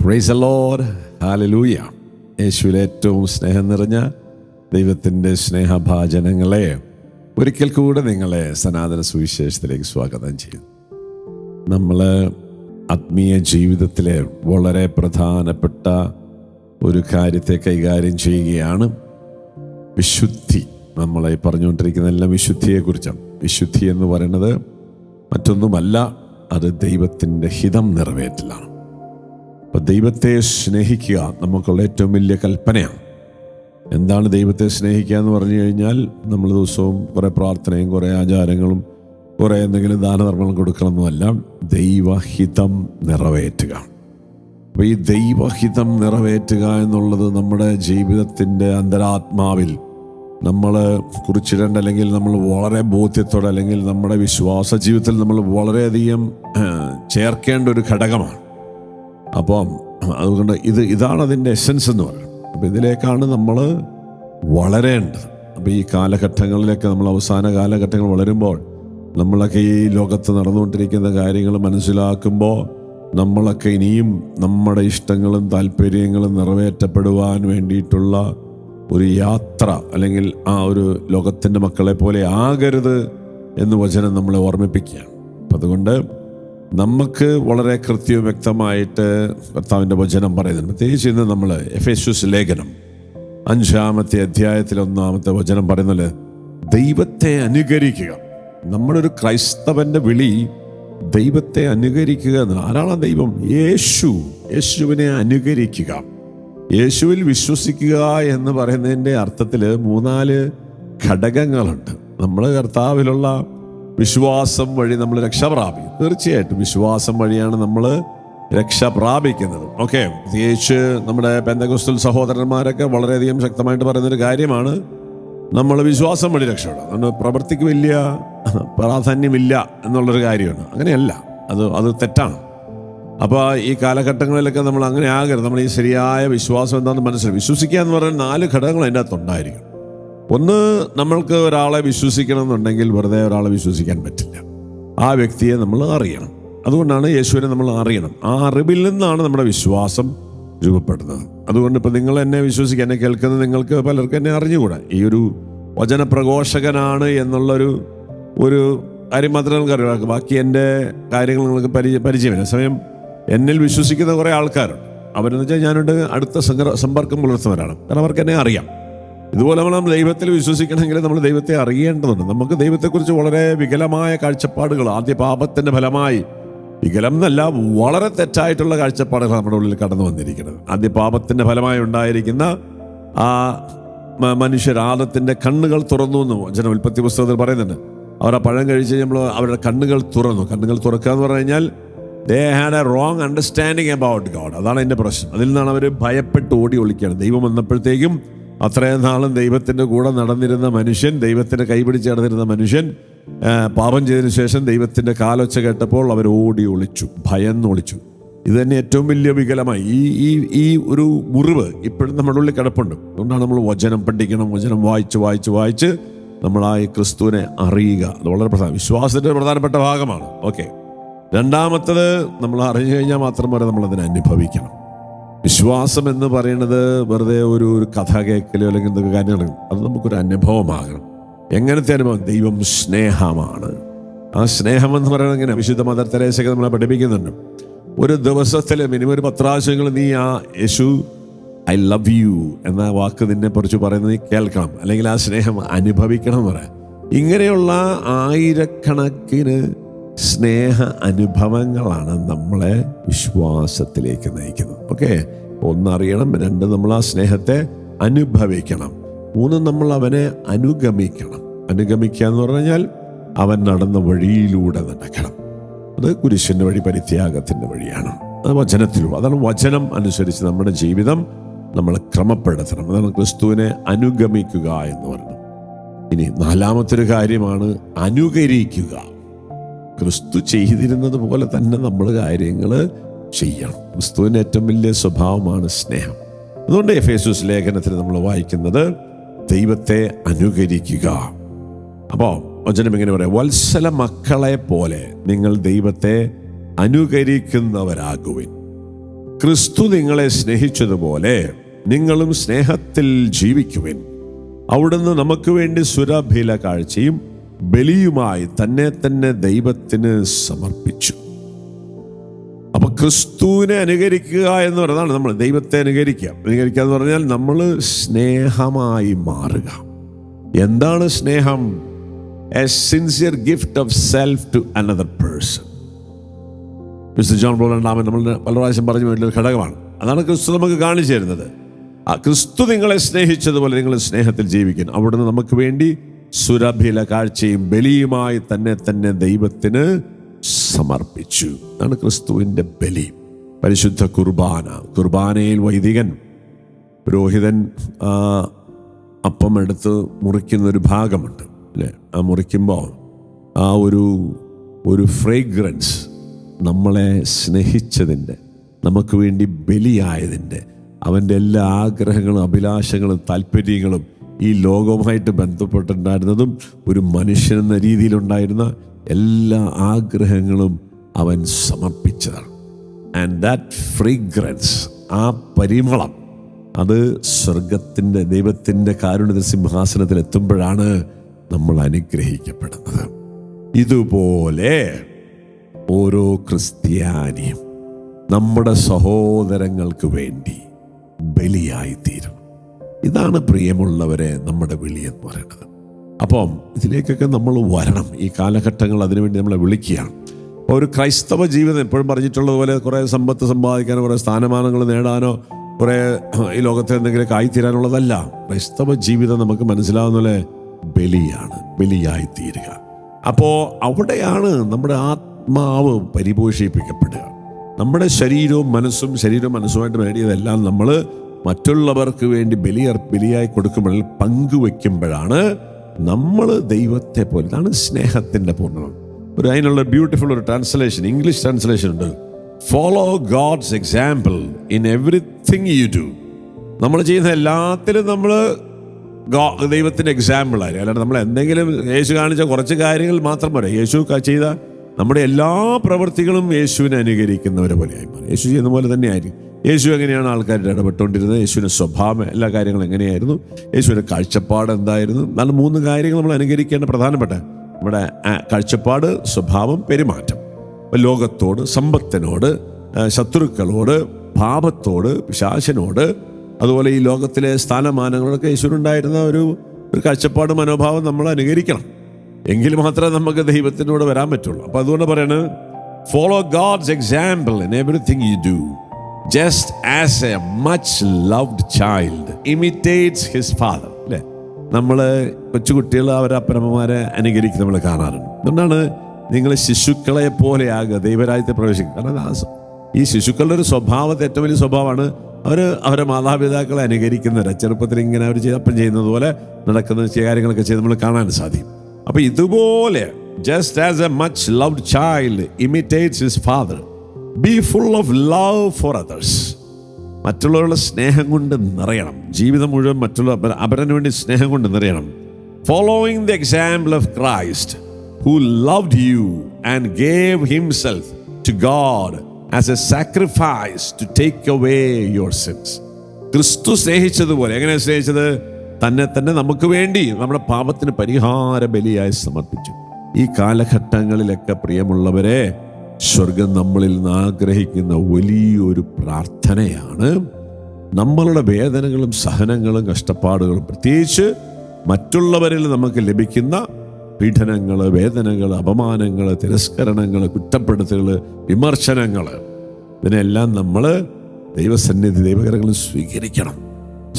Praise the Lord, hallelujah. യേശുവിൽ ഏറ്റവും സ്നേഹം നിറഞ്ഞ ദൈവത്തിൻ്റെ സ്നേഹഭാജനങ്ങളെ, ഒരിക്കൽ കൂടെ നിങ്ങളെ സനാതന സുവിശേഷത്തിലേക്ക് സ്വാഗതം ചെയ്യുന്നു. നമ്മൾ ആത്മീയ ജീവിതത്തിലെ വളരെ പ്രധാനപ്പെട്ട ഒരു കാര്യത്തെ കൈകാര്യം ചെയ്യുകയാണ്. വിശുദ്ധി. നമ്മളെ പറഞ്ഞുകൊണ്ടിരിക്കുന്ന എല്ലാം വിശുദ്ധിയെക്കുറിച്ചാണ്. വിശുദ്ധി എന്ന് പറയുന്നത് മറ്റൊന്നുമല്ല, അത് ദൈവത്തിൻ്റെ ഹിതം നിറവേറ്റലാണ്. അപ്പോൾ ദൈവത്തെ സ്നേഹിക്കുക നമുക്കുള്ള ഏറ്റവും വലിയ കൽപ്പനയാണ്. എന്താണ് ദൈവത്തെ സ്നേഹിക്കുക എന്ന് പറഞ്ഞു കഴിഞ്ഞാൽ, നമ്മൾ ദിവസവും കുറേ പ്രാർത്ഥനയും കുറേ ആചാരങ്ങളും കുറേ എന്തെങ്കിലും ദാനധർമ്മങ്ങൾ കൊടുക്കണമെന്നല്ല, ദൈവഹിതം നിറവേറ്റുക. അപ്പോൾ ഈ ദൈവഹിതം നിറവേറ്റുക എന്നുള്ളത് നമ്മുടെ ജീവിതത്തിൻ്റെ അന്തരാത്മാവിൽ നമ്മൾ കുറിച്ചിടേണ്ട, അല്ലെങ്കിൽ നമ്മൾ വളരെ ബോധ്യത്തോടെ, അല്ലെങ്കിൽ നമ്മുടെ വിശ്വാസ ജീവിതത്തിൽ നമ്മൾ വളരെയധികം ചേർക്കേണ്ട ഒരു ഘടകമാണ്. അപ്പം അതുകൊണ്ട് ഇതാണ് അതിൻ്റെ എസൻസ് എന്ന് പറയുന്നത്. അപ്പോൾ ഇതിലേക്കാണ് നമ്മൾ വളരേണ്ടത്. അപ്പോൾ ഈ കാലഘട്ടങ്ങളിലേക്ക്, നമ്മൾ അവസാന കാലഘട്ടങ്ങൾ വളരുമ്പോൾ, നമ്മളൊക്കെ ഈ ലോകത്ത് നടന്നുകൊണ്ടിരിക്കുന്ന കാര്യങ്ങൾ മനസ്സിലാക്കുമ്പോൾ, നമ്മളൊക്കെ ഇനിയും നമ്മുടെ ഇഷ്ടങ്ങളും താല്പര്യങ്ങളും നിറവേറ്റപ്പെടുവാൻ വേണ്ടിയിട്ടുള്ള ഒരു യാത്ര, അല്ലെങ്കിൽ ആ ഒരു ലോകത്തിൻ്റെ മക്കളെ പോലെ ആകരുത് എന്ന് വചനം നമ്മളെ ഓർമ്മിപ്പിക്കുകയാണ്. അപ്പം അതുകൊണ്ട് നമുക്ക് വളരെ കൃത്യവും വ്യക്തമായിട്ട് കർത്താവിൻ്റെ വചനം പറയുന്നുണ്ട്. പ്രത്യേകിച്ച് ഇന്ന് നമ്മൾ എഫേസ്യസ് ലേഖനം 5-ാമത്തെ അധ്യായത്തിൽ 1-ാമത്തെ വചനം പറയുന്നത്, ദൈവത്തെ അനുകരിക്കുക. നമ്മുടെ ഒരു ക്രൈസ്തവൻ്റെ വിളി ദൈവത്തെ അനുകരിക്കുക എന്നാണ്. ആരാണ് ദൈവം? യേശുവിനെ അനുകരിക്കുക. യേശുവിൽ വിശ്വസിക്കുക എന്ന് പറയുന്നതിൻ്റെ അർത്ഥത്തിൽ 3-4 ഘടകങ്ങളുണ്ട്. നമ്മൾ കർത്താവിലുള്ള വിശ്വാസം വഴി നമ്മൾ രക്ഷ പ്രാപിക്കും. തീർച്ചയായിട്ടും വിശ്വാസം വഴിയാണ് നമ്മൾ രക്ഷ പ്രാപിക്കുന്നത്. ഓക്കെ, പ്രത്യേകിച്ച് നമ്മുടെ പെന്തക്കോസ്തൽ സഹോദരന്മാരൊക്കെ വളരെയധികം ശക്തമായിട്ട് പറയുന്നൊരു കാര്യമാണ്, നമ്മൾ വിശ്വാസം വഴി രക്ഷപ്പെടാം. അതുകൊണ്ട് പ്രവൃത്തിക്ക് വലിയ പ്രാധാന്യമില്ല എന്നുള്ളൊരു കാര്യമാണ്. അങ്ങനെയല്ല, അത് തെറ്റാണ്. അപ്പോൾ ഈ കാലഘട്ടങ്ങളിലൊക്കെ നമ്മൾ അങ്ങനെ ആകരുത്. നമ്മൾ ഈ ശരിയായ വിശ്വാസം എന്താണെന്ന് മനസ്സിലാക്കി വിശ്വസിക്കുക എന്ന് പറയുന്ന 4 ഘടകങ്ങൾ അതിൻ്റെ അകത്തുണ്ടായിരിക്കും. ഒന്ന്, നമ്മൾക്ക് ഒരാളെ വിശ്വസിക്കണം എന്നുണ്ടെങ്കിൽ വെറുതെ ഒരാളെ വിശ്വസിക്കാൻ പറ്റില്ല. ആ വ്യക്തിയെ നമ്മൾ അറിയണം. അതുകൊണ്ടാണ് യേശുവിനെ നമ്മൾ അറിയണം. ആ അറിവിൽ നിന്നാണ് നമ്മുടെ വിശ്വാസം രൂപപ്പെടുന്നത്. അതുകൊണ്ട് ഇപ്പോൾ നിങ്ങൾ എന്നെ വിശ്വസിക്കുക, എന്നെ കേൾക്കുന്ന നിങ്ങൾക്ക് പലർക്കും എന്നെ അറിഞ്ഞുകൂടാ. ഈ ഒരു വചനപ്രഘോഷകനാണ് എന്നുള്ളൊരു കാര്യം മാത്രമേ നിങ്ങൾക്ക് അറിയാം. ബാക്കി എൻ്റെ കാര്യങ്ങൾ നിങ്ങൾക്ക് പരിചയമില്ല. സമയം എന്നിൽ വിശ്വസിക്കുന്ന കുറേ ആൾക്കാരുണ്ട്. അവരെന്ന് വെച്ചാൽ ഞാനോട് അടുത്ത സമ്പർക്കം പുലർത്തുന്നവരാണ്. കാരണം അവർക്ക് എന്നെ അറിയാം. ഇതുപോലെ നമ്മൾ ദൈവത്തിൽ വിശ്വസിക്കണമെങ്കിൽ നമ്മൾ ദൈവത്തെ അറിയേണ്ടതുണ്ട്. നമുക്ക് ദൈവത്തെക്കുറിച്ച് വളരെ വികലമായ കാഴ്ചപ്പാടുകൾ, ആദ്യ പാപത്തിൻ്റെ ഫലമായി, വികലം എന്നല്ല, വളരെ തെറ്റായിട്ടുള്ള കാഴ്ചപ്പാടുകൾ നമ്മുടെ ഉള്ളിൽ കടന്നു വന്നിരിക്കുന്നത്. ആദ്യ പാപത്തിൻ്റെ ഫലമായി ഉണ്ടായിരിക്കുന്ന ആ മനുഷ്യരാദത്തിൻ്റെ കണ്ണുകൾ തുറന്നു എന്ന് വചനം ഉൽപ്പത്തി പുസ്തകത്തിൽ പറയുന്നുണ്ട്. അവർ ആ പഴം കഴിച്ച് കഴിയുമ്പോൾ അവരുടെ കണ്ണുകൾ തുറന്നു. കണ്ണുകൾ തുറക്കുക എന്ന് പറഞ്ഞു കഴിഞ്ഞാൽ they had a wrong understanding about God. അതാണ് എൻ്റെ പ്രശ്നം. അതിൽ നിന്നാണ് അവർ ഭയപ്പെട്ട് ഓടി ഒളിക്കുകയാണ്. ദൈവം വന്നപ്പോഴത്തേക്കും അത്രയും നാളും ദൈവത്തിൻ്റെ കൂടെ നടന്നിരുന്ന മനുഷ്യൻ, ദൈവത്തിൻ്റെ കൈപിടിച്ച് നടന്നിരുന്ന മനുഷ്യൻ പാപം ചെയ്തതിനു ശേഷം ദൈവത്തിൻ്റെ കാലൊച്ച കേട്ടപ്പോൾ അവർ ഓടി ഒളിച്ചു, ഭയന്ന് ഒളിച്ചു. ഇത് തന്നെ ഏറ്റവും വലിയ വികലമായി. ഈ ഒരു മുറിവ് ഇപ്പോഴും നമ്മുടെ ഉള്ളിൽ കിടപ്പുണ്ട്. അതുകൊണ്ടാണ് നമ്മൾ വചനം പഠിക്കണം. വചനം വായിച്ച് നമ്മൾ ആ ക്രിസ്തുവിനെ അറിയുക. അത് വളരെ വിശ്വാസത്തിൻ്റെ പ്രധാനപ്പെട്ട ഭാഗമാണ്. ഓക്കെ, രണ്ടാമത്തത്, നമ്മൾ അറിഞ്ഞു കഴിഞ്ഞാൽ മാത്രം വരെ നമ്മളതിനെ അനുഭവിക്കണം. വിശ്വാസം എന്ന് പറയുന്നത് വെറുതെ ഒരു കഥ കേൾക്കലോ അല്ലെങ്കിൽ എന്തൊക്കെ കാര്യങ്ങൾ, അത് നമുക്കൊരു അനുഭവമാകണം. എങ്ങനത്തെ അനുഭവം? ദൈവം സ്നേഹമാണ്. ആ സ്നേഹം എന്ന് പറയുന്നത് എങ്ങനെ? വിശുദ്ധ മദർ തെരേസയൊക്കെ നമ്മളെ പഠിപ്പിക്കുന്നുണ്ട്. ഒരു ദിവസത്തിൽ മിനിമം ഒരു 10 പ്രാവശ്യങ്ങൾ നീ ആ യേശു ഐ ലവ് യു എന്ന വാക്ക് നിന്നെ കുറിച്ച് പറയുന്നത് നീ കേൾക്കണം, അല്ലെങ്കിൽ ആ സ്നേഹം അനുഭവിക്കണം എന്ന് പറയാം. ഇങ്ങനെയുള്ള ആയിരക്കണക്കിന് സ്നേഹ അനുഭവങ്ങളാണ് നമ്മളെ വിശ്വാസത്തിലേക്ക് നയിക്കുന്നത്. ഓക്കെ, 1 അറിയണം, 2 നമ്മൾ ആ സ്നേഹത്തെ അനുഭവിക്കണം, 3 നമ്മൾ അവനെ അനുഗമിക്കണം. അനുഗമിക്കുക എന്ന് പറഞ്ഞു കഴിഞ്ഞാൽ അവൻ നടന്ന വഴിയിലൂടെ നടക്കണം. അത് കുരിശിൻ്റെ വഴി, പരിത്യാഗത്തിൻ്റെ വഴിയാണ്. അത് വചനത്തിലൂടെ. അതാണ് വചനം അനുസരിച്ച് നമ്മുടെ ജീവിതം നമ്മൾ ക്രമപ്പെടുത്തണം. അതാണ് ക്രിസ്തുവിനെ അനുഗമിക്കുക എന്ന് പറയുന്നത്. ഇനി 4-മത്തൊരു കാര്യമാണ് അനുകരിക്കുക. ക്രിസ്തു ചെയ്തിരുന്നത് പോലെ തന്നെ നമ്മൾ കാര്യങ്ങൾ ചെയ്യണം. ക്രിസ്തുവിൻ്റെ ഏറ്റവും വലിയ സ്വഭാവമാണ് സ്നേഹം. അതുകൊണ്ട് എഫേസ്യസ് ലേഖനത്തിൽ നമ്മൾ വായിക്കുന്നത് ദൈവത്തെ അനുകരിക്കുക. അപ്പോൾ വചനം എങ്ങനെ പറയാം? വത്സല മക്കളെ പോലെ നിങ്ങൾ ദൈവത്തെ അനുകരിക്കുന്നവരാകുവിൻ. ക്രിസ്തു നിങ്ങളെ സ്നേഹിച്ചതുപോലെ നിങ്ങളും സ്നേഹത്തിൽ ജീവിക്കുവിൻ. അവിടുന്ന് നമുക്ക് വേണ്ടി സുരഭില കാഴ്ചയും ബലിയുമായി തന്നെ ദൈവത്തിന് സമർപ്പിച്ചു. അപ്പൊ ക്രിസ്തുവിനെ അനുകരിക്കുക എന്ന് പറയുന്നതാണ് നമ്മൾ ദൈവത്തെ അനുകരിക്കുക എന്ന് പറഞ്ഞാൽ നമ്മൾ സ്നേഹമായി മാറുക. എന്താണ് സ്നേഹം? A sincere gift of self to another person. Mister John Paul രണ്ടാമൻ നമ്മൾ പല പ്രാവശ്യം പറഞ്ഞു വേണ്ടിയൊരു ഘടകമാണ്. അതാണ് ക്രിസ്തു നമുക്ക് കാണിച്ചു തരുന്നത്. ആ ക്രിസ്തു നിങ്ങളെ സ്നേഹിച്ചതുപോലെ നിങ്ങൾ സ്നേഹത്തിൽ ജീവിക്കണം. അവിടുന്ന് നമുക്ക് വേണ്ടി സുരഭില കാഴ്ചയും ബലിയുമായി തന്നെ ദൈവത്തിന് സമർപ്പിച്ചു. അതാണ് ക്രിസ്തുവിൻ്റെ ബലി. പരിശുദ്ധ കുർബാനയിൽ വൈദികൻ പുരോഹിതൻ അപ്പം എടുത്ത് മുറിക്കുന്നൊരു ഭാഗമുണ്ട് അല്ലേ? ആ മുറിക്കുമ്പോൾ ആ ഒരു ഫ്രേഗ്രൻസ് നമ്മളെ സ്നേഹിച്ചതിൻ്റെ, നമുക്ക് വേണ്ടി ബലിയായതിൻ്റെ, അവൻ്റെ എല്ലാ ആഗ്രഹങ്ങളും അഭിലാഷങ്ങളും താല്പര്യങ്ങളും ഈ ലോകവുമായിട്ട് ബന്ധപ്പെട്ടുണ്ടായിരുന്നതും ഒരു മനുഷ്യനെന്ന രീതിയിലുണ്ടായിരുന്ന എല്ലാ ആഗ്രഹങ്ങളും അവൻ സമർപ്പിച്ചതാണ്. ആൻഡ് ദാറ്റ് ഫ്രേഗ്രൻസ്, ആ പരിമളം, അത് സ്വർഗത്തിൻ്റെ ദൈവത്തിൻ്റെ കാരുണ്യ സിംഹാസനത്തിൽ എത്തുമ്പോഴാണ് നമ്മൾ അനുഗ്രഹിക്കപ്പെടുന്നത്. ഇതുപോലെ ഓരോ ക്രിസ്ത്യാനിയും നമ്മുടെ സഹോദരങ്ങൾക്ക് വേണ്ടി ബലിയായിത്തീരും. ഇതാണ് പ്രിയമുള്ളവരെ നമ്മുടെ വിളി എന്ന് പറയുന്നത്. അപ്പം ഇതിലേക്കൊക്കെ നമ്മൾ വരണം. ഈ കാലഘട്ടങ്ങൾ അതിനുവേണ്ടി നമ്മളെ വിളിക്കുകയാണ്. അപ്പോൾ ഒരു ക്രൈസ്തവ ജീവിതം എപ്പോഴും പറഞ്ഞിട്ടുള്ളതുപോലെ കുറേ സമ്പത്ത് സമ്പാദിക്കാനോ കുറേ സ്ഥാനമാനങ്ങൾ നേടാനോ കുറേ ഈ ലോകത്തെ എന്തെങ്കിലുമൊക്കെ ആയിത്തീരാനുള്ളതല്ല. ക്രൈസ്തവ ജീവിതം നമുക്ക് മനസ്സിലാവുന്ന പോലെ ബലിയാണ്, ബലിയായിത്തീരുക. അപ്പോൾ അവിടെയാണ് നമ്മുടെ ആത്മാവ് പരിപോഷിപ്പിക്കപ്പെടുക. നമ്മുടെ ശരീരവും മനസ്സുമായിട്ട് നേടിയതെല്ലാം നമ്മൾ മറ്റുള്ളവർക്ക് വേണ്ടി ബലിയായി കൊടുക്കുമ്പോൾ, പങ്കുവെക്കുമ്പോഴാണ് നമ്മൾ ദൈവത്തെ പോലെ. ഇതാണ് സ്നേഹത്തിൻ്റെ പൂർണ്ണത. അതിനുള്ള ബ്യൂട്ടിഫുൾ ഒരു ട്രാൻസ്ലേഷൻ, ഇംഗ്ലീഷ് ട്രാൻസ്ലേഷൻ ഉണ്ട്. Follow God's example in everything you do. നമ്മൾ ചെയ്യുന്ന എല്ലാത്തിലും നമ്മൾ ദൈവത്തിൻ്റെ എക്സാമ്പിൾ ആയിരിക്കും. അല്ലാണ്ട് നമ്മൾ എന്തെങ്കിലും യേശു കാണിച്ച കുറച്ച് കാര്യങ്ങൾ മാത്രം പോരാ. യേശു ചെയ്ത നമ്മുടെ എല്ലാ പ്രവൃത്തികളും യേശുവിനെ അനുകരിക്കുന്നവരെ പോലെയായി മാറി. യേശു ചെയ്യുന്ന പോലെ തന്നെ ആയിരിക്കും. യേശു എങ്ങനെയാണ് ആൾക്കാരുടെ ഇടപെട്ടുകൊണ്ടിരുന്നത്, യേശുവിൻ്റെ സ്വഭാവം, എല്ലാ കാര്യങ്ങളും എങ്ങനെയായിരുന്നു, യേശുവിൻ്റെ കാഴ്ചപ്പാട് എന്തായിരുന്നു, എന്നാലും 3 കാര്യങ്ങൾ നമ്മൾ അനുകരിക്കേണ്ട പ്രധാനപ്പെട്ട നമ്മുടെ കാഴ്ചപ്പാട്, സ്വഭാവം, പെരുമാറ്റം. ലോകത്തോട്, സമ്പത്തിനോട്, ശത്രുക്കളോട്, പാപത്തോട്, പിശാചിനോട്, അതുപോലെ ഈ ലോകത്തിലെ സ്ഥാനമാനങ്ങളൊക്കെ യേശുവിനുണ്ടായിരുന്ന ഒരു കാഴ്ചപ്പാട്, മനോഭാവം നമ്മൾ അനുകരിക്കണം. എങ്കിൽ മാത്രമേ നമുക്ക് ദൈവത്തിനോട് വരാൻ പറ്റുള്ളൂ. അപ്പം അതുകൊണ്ട് പറയാണ്, follow God's example in everything you do, just as a much loved child imitates his father. അല്ലേ? നമ്മൾ കൊച്ചുകുട്ടികൾ അവരെ അപ്പനമ്മമാരെ അനുകരിക്കുന്ന നമ്മൾ കാണാറുണ്ട്. അതുകൊണ്ടാണ് നിങ്ങൾ ശിശുക്കളെ പോലെയാകുക ദൈവരാജ്യത്തെ പ്രവേശിക്കുക. കാരണം ഈ ശിശുക്കളുടെ ഒരു സ്വഭാവത്തെ ഏറ്റവും വലിയ സ്വഭാവമാണ് അവരെ മാതാപിതാക്കളെ അനുകരിക്കുന്നവരെ. ചെറുപ്പത്തിൽ ഇങ്ങനെ അവർ അപ്പം ചെയ്യുന്നത് പോലെ നടക്കുന്ന കാര്യങ്ങളൊക്കെ ചെയ്ത് നമ്മൾ കാണാൻ സാധിക്കും. അപ്പം ഇതുപോലെ just as a much loved child imitates his father, be full of love for others. മറ്റുള്ളവരുടെ സ്നേഹം കൊണ്ട് നിറയണം. ജീവിതം മുഴുവൻ അവരന് വേണ്ടി സ്നേഹം കൊണ്ട് നിറയണം. Following the example of Christ who loved you and gave himself to God as a sacrifice to take away your sins. ക്രിസ്തു സ്നേഹിച്ചതുപോലെ. എങ്ങനെ സ്നേഹിച്ചത്? തന്നെ നമുക്ക് വേണ്ടി നമ്മുടെ പാപത്തിന് പരിഹാര ബലിയായി സമർപ്പിച്ചു. ഈ കാലഘട്ടങ്ങളിലൊക്കെ പ്രിയമുള്ളവരെ, സ്വർഗം നമ്മളിൽ നിന്ന് ആഗ്രഹിക്കുന്ന വലിയൊരു പ്രാർത്ഥനയാണ് നമ്മളുടെ വേദനകളും സഹനങ്ങളും കഷ്ടപ്പാടുകളും, പ്രത്യേകിച്ച് മറ്റുള്ളവരിൽ നമുക്ക് ലഭിക്കുന്ന പീഡനങ്ങൾ, വേദനകൾ, അപമാനങ്ങൾ, തിരസ്കരണങ്ങൾ, കുറ്റപ്പെടുത്തലുകൾ, വിമർശനങ്ങൾ, ഇതിനെല്ലാം നമ്മൾ ദൈവസന്നിധി, ദൈവകരങ്ങളിൽ സ്വീകരിക്കണം,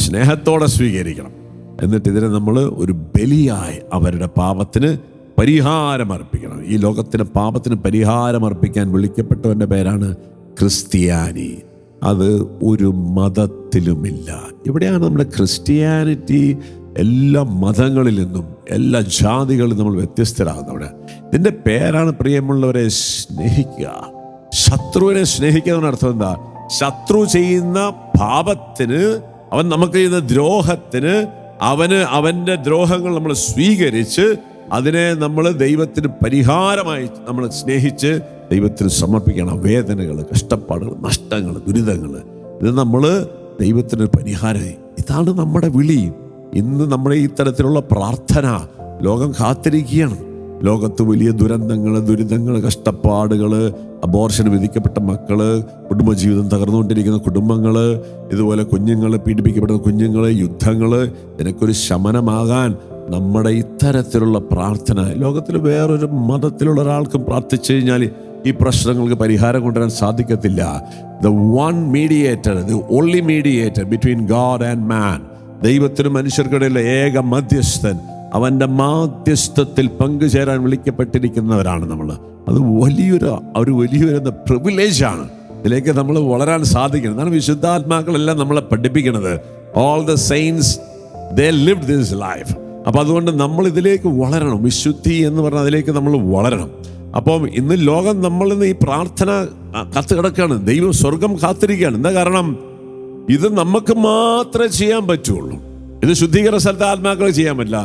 സ്നേഹത്തോടെ സ്വീകരിക്കണം. എന്നിട്ട് ഇതിനെ നമ്മൾ ഒരു ബലിയായി അവരുടെ പാപത്തിന് പരിഹാരമർപ്പിക്കണം. ഈ ലോകത്തിന് പാപത്തിന് പരിഹാരമർപ്പിക്കാൻ വിളിക്കപ്പെട്ടവൻ്റെ പേരാണ് ക്രിസ്ത്യാനി. അത് ഒരു മതത്തിലുമില്ല. ഇവിടെയാണ് നമ്മുടെ ക്രിസ്ത്യാനിറ്റി എല്ലാ മതങ്ങളിൽ നിന്നും, എല്ലാ ജാതികളിൽ നമ്മൾ വ്യത്യസ്തരാകുന്നവിടെ. ഇതിൻ്റെ പേരാണ് പ്രിയമുള്ളവരെ സ്നേഹിക്കുക. ശത്രുവിനെ സ്നേഹിക്കുക എന്ന അർത്ഥം എന്താ? ശത്രു ചെയ്യുന്ന പാപത്തിന്, അവൻ നമുക്ക് ചെയ്യുന്ന ദ്രോഹത്തിന്, അവൻ്റെ ദ്രോഹങ്ങൾ നമ്മൾ സ്വീകരിച്ച് അതിനെ നമ്മൾ ദൈവത്തിന് പരിഹാരമായി നമ്മൾ സ്നേഹിച്ച് ദൈവത്തിന് സമർപ്പിക്കണം. വേദനകൾ, കഷ്ടപ്പാടുകൾ, നഷ്ടങ്ങൾ, ദുരിതങ്ങൾ, ഇത് നമ്മൾ ദൈവത്തിന് പരിഹാരം. ഇതാണ് നമ്മുടെ വിളി. ഇന്ന് നമ്മുടെ ഇത്തരത്തിലുള്ള പ്രാർത്ഥന ലോകം കാത്തിരിക്കുകയാണ്. ലോകത്ത് വലിയ ദുരിതങ്ങൾ, കഷ്ടപ്പാടുകൾ, അബോർഷന് വിധിക്കപ്പെട്ട മക്കള്, കുടുംബജീവിതം തകർന്നുകൊണ്ടിരിക്കുന്ന കുടുംബങ്ങൾ, ഇതുപോലെ കുഞ്ഞുങ്ങൾ, പീഡിപ്പിക്കപ്പെടുന്ന കുഞ്ഞുങ്ങൾ, യുദ്ധങ്ങൾ, ഇതിനൊരു ശമനമാകാൻ നമ്മുടെ ഇത്തരത്തിലുള്ള പ്രാർത്ഥന. ലോകത്തിൽ വേറൊരു മതത്തിലുള്ള ഒരാൾക്കും പ്രാർത്ഥിച്ചു കഴിഞ്ഞാൽ ഈ പ്രശ്നങ്ങൾക്ക് പരിഹാരം കൊണ്ടുവരാൻ സാധിക്കത്തില്ല. The one mediator, the only mediator between God and man, ദൈവത്തിനും മനുഷ്യർക്കിടയിലെ ഏക മധ്യസ്ഥൻ, അവൻ്റെ മാധ്യസ്ഥത്തിൽ പങ്കുചേരാൻ വിളിക്കപ്പെട്ടിരിക്കുന്നവരാണ് നമ്മൾ. അത് വലിയൊരു പ്രിവിലേജാണ്. ഇതിലേക്ക് നമ്മൾ വളരാൻ സാധിക്കണം. എന്നാണ് വിശുദ്ധാത്മാക്കളെല്ലാം നമ്മളെ പഠിപ്പിക്കുന്നത്. All the saints, they lived this life. അപ്പം അതുകൊണ്ട് നമ്മൾ ഇതിലേക്ക് വളരണം. വിശുദ്ധി എന്ന് പറഞ്ഞാൽ അതിലേക്ക് നമ്മൾ വളരണം. അപ്പം ഇന്ന് ലോകം നമ്മളിന്ന് ഈ പ്രാർത്ഥന കാത്തു കിടക്കുകയാണ്. ദൈവം സ്വർഗം കാത്തിരിക്കുകയാണ്. എന്താ കാരണം? ഇത് നമുക്ക് മാത്രമേ ചെയ്യാൻ പറ്റുള്ളൂ. ഇത് ശുദ്ധീകരണ സ്ഥലത്തെ ആത്മാക്കൾ ചെയ്യാൻ പറ്റില്ല.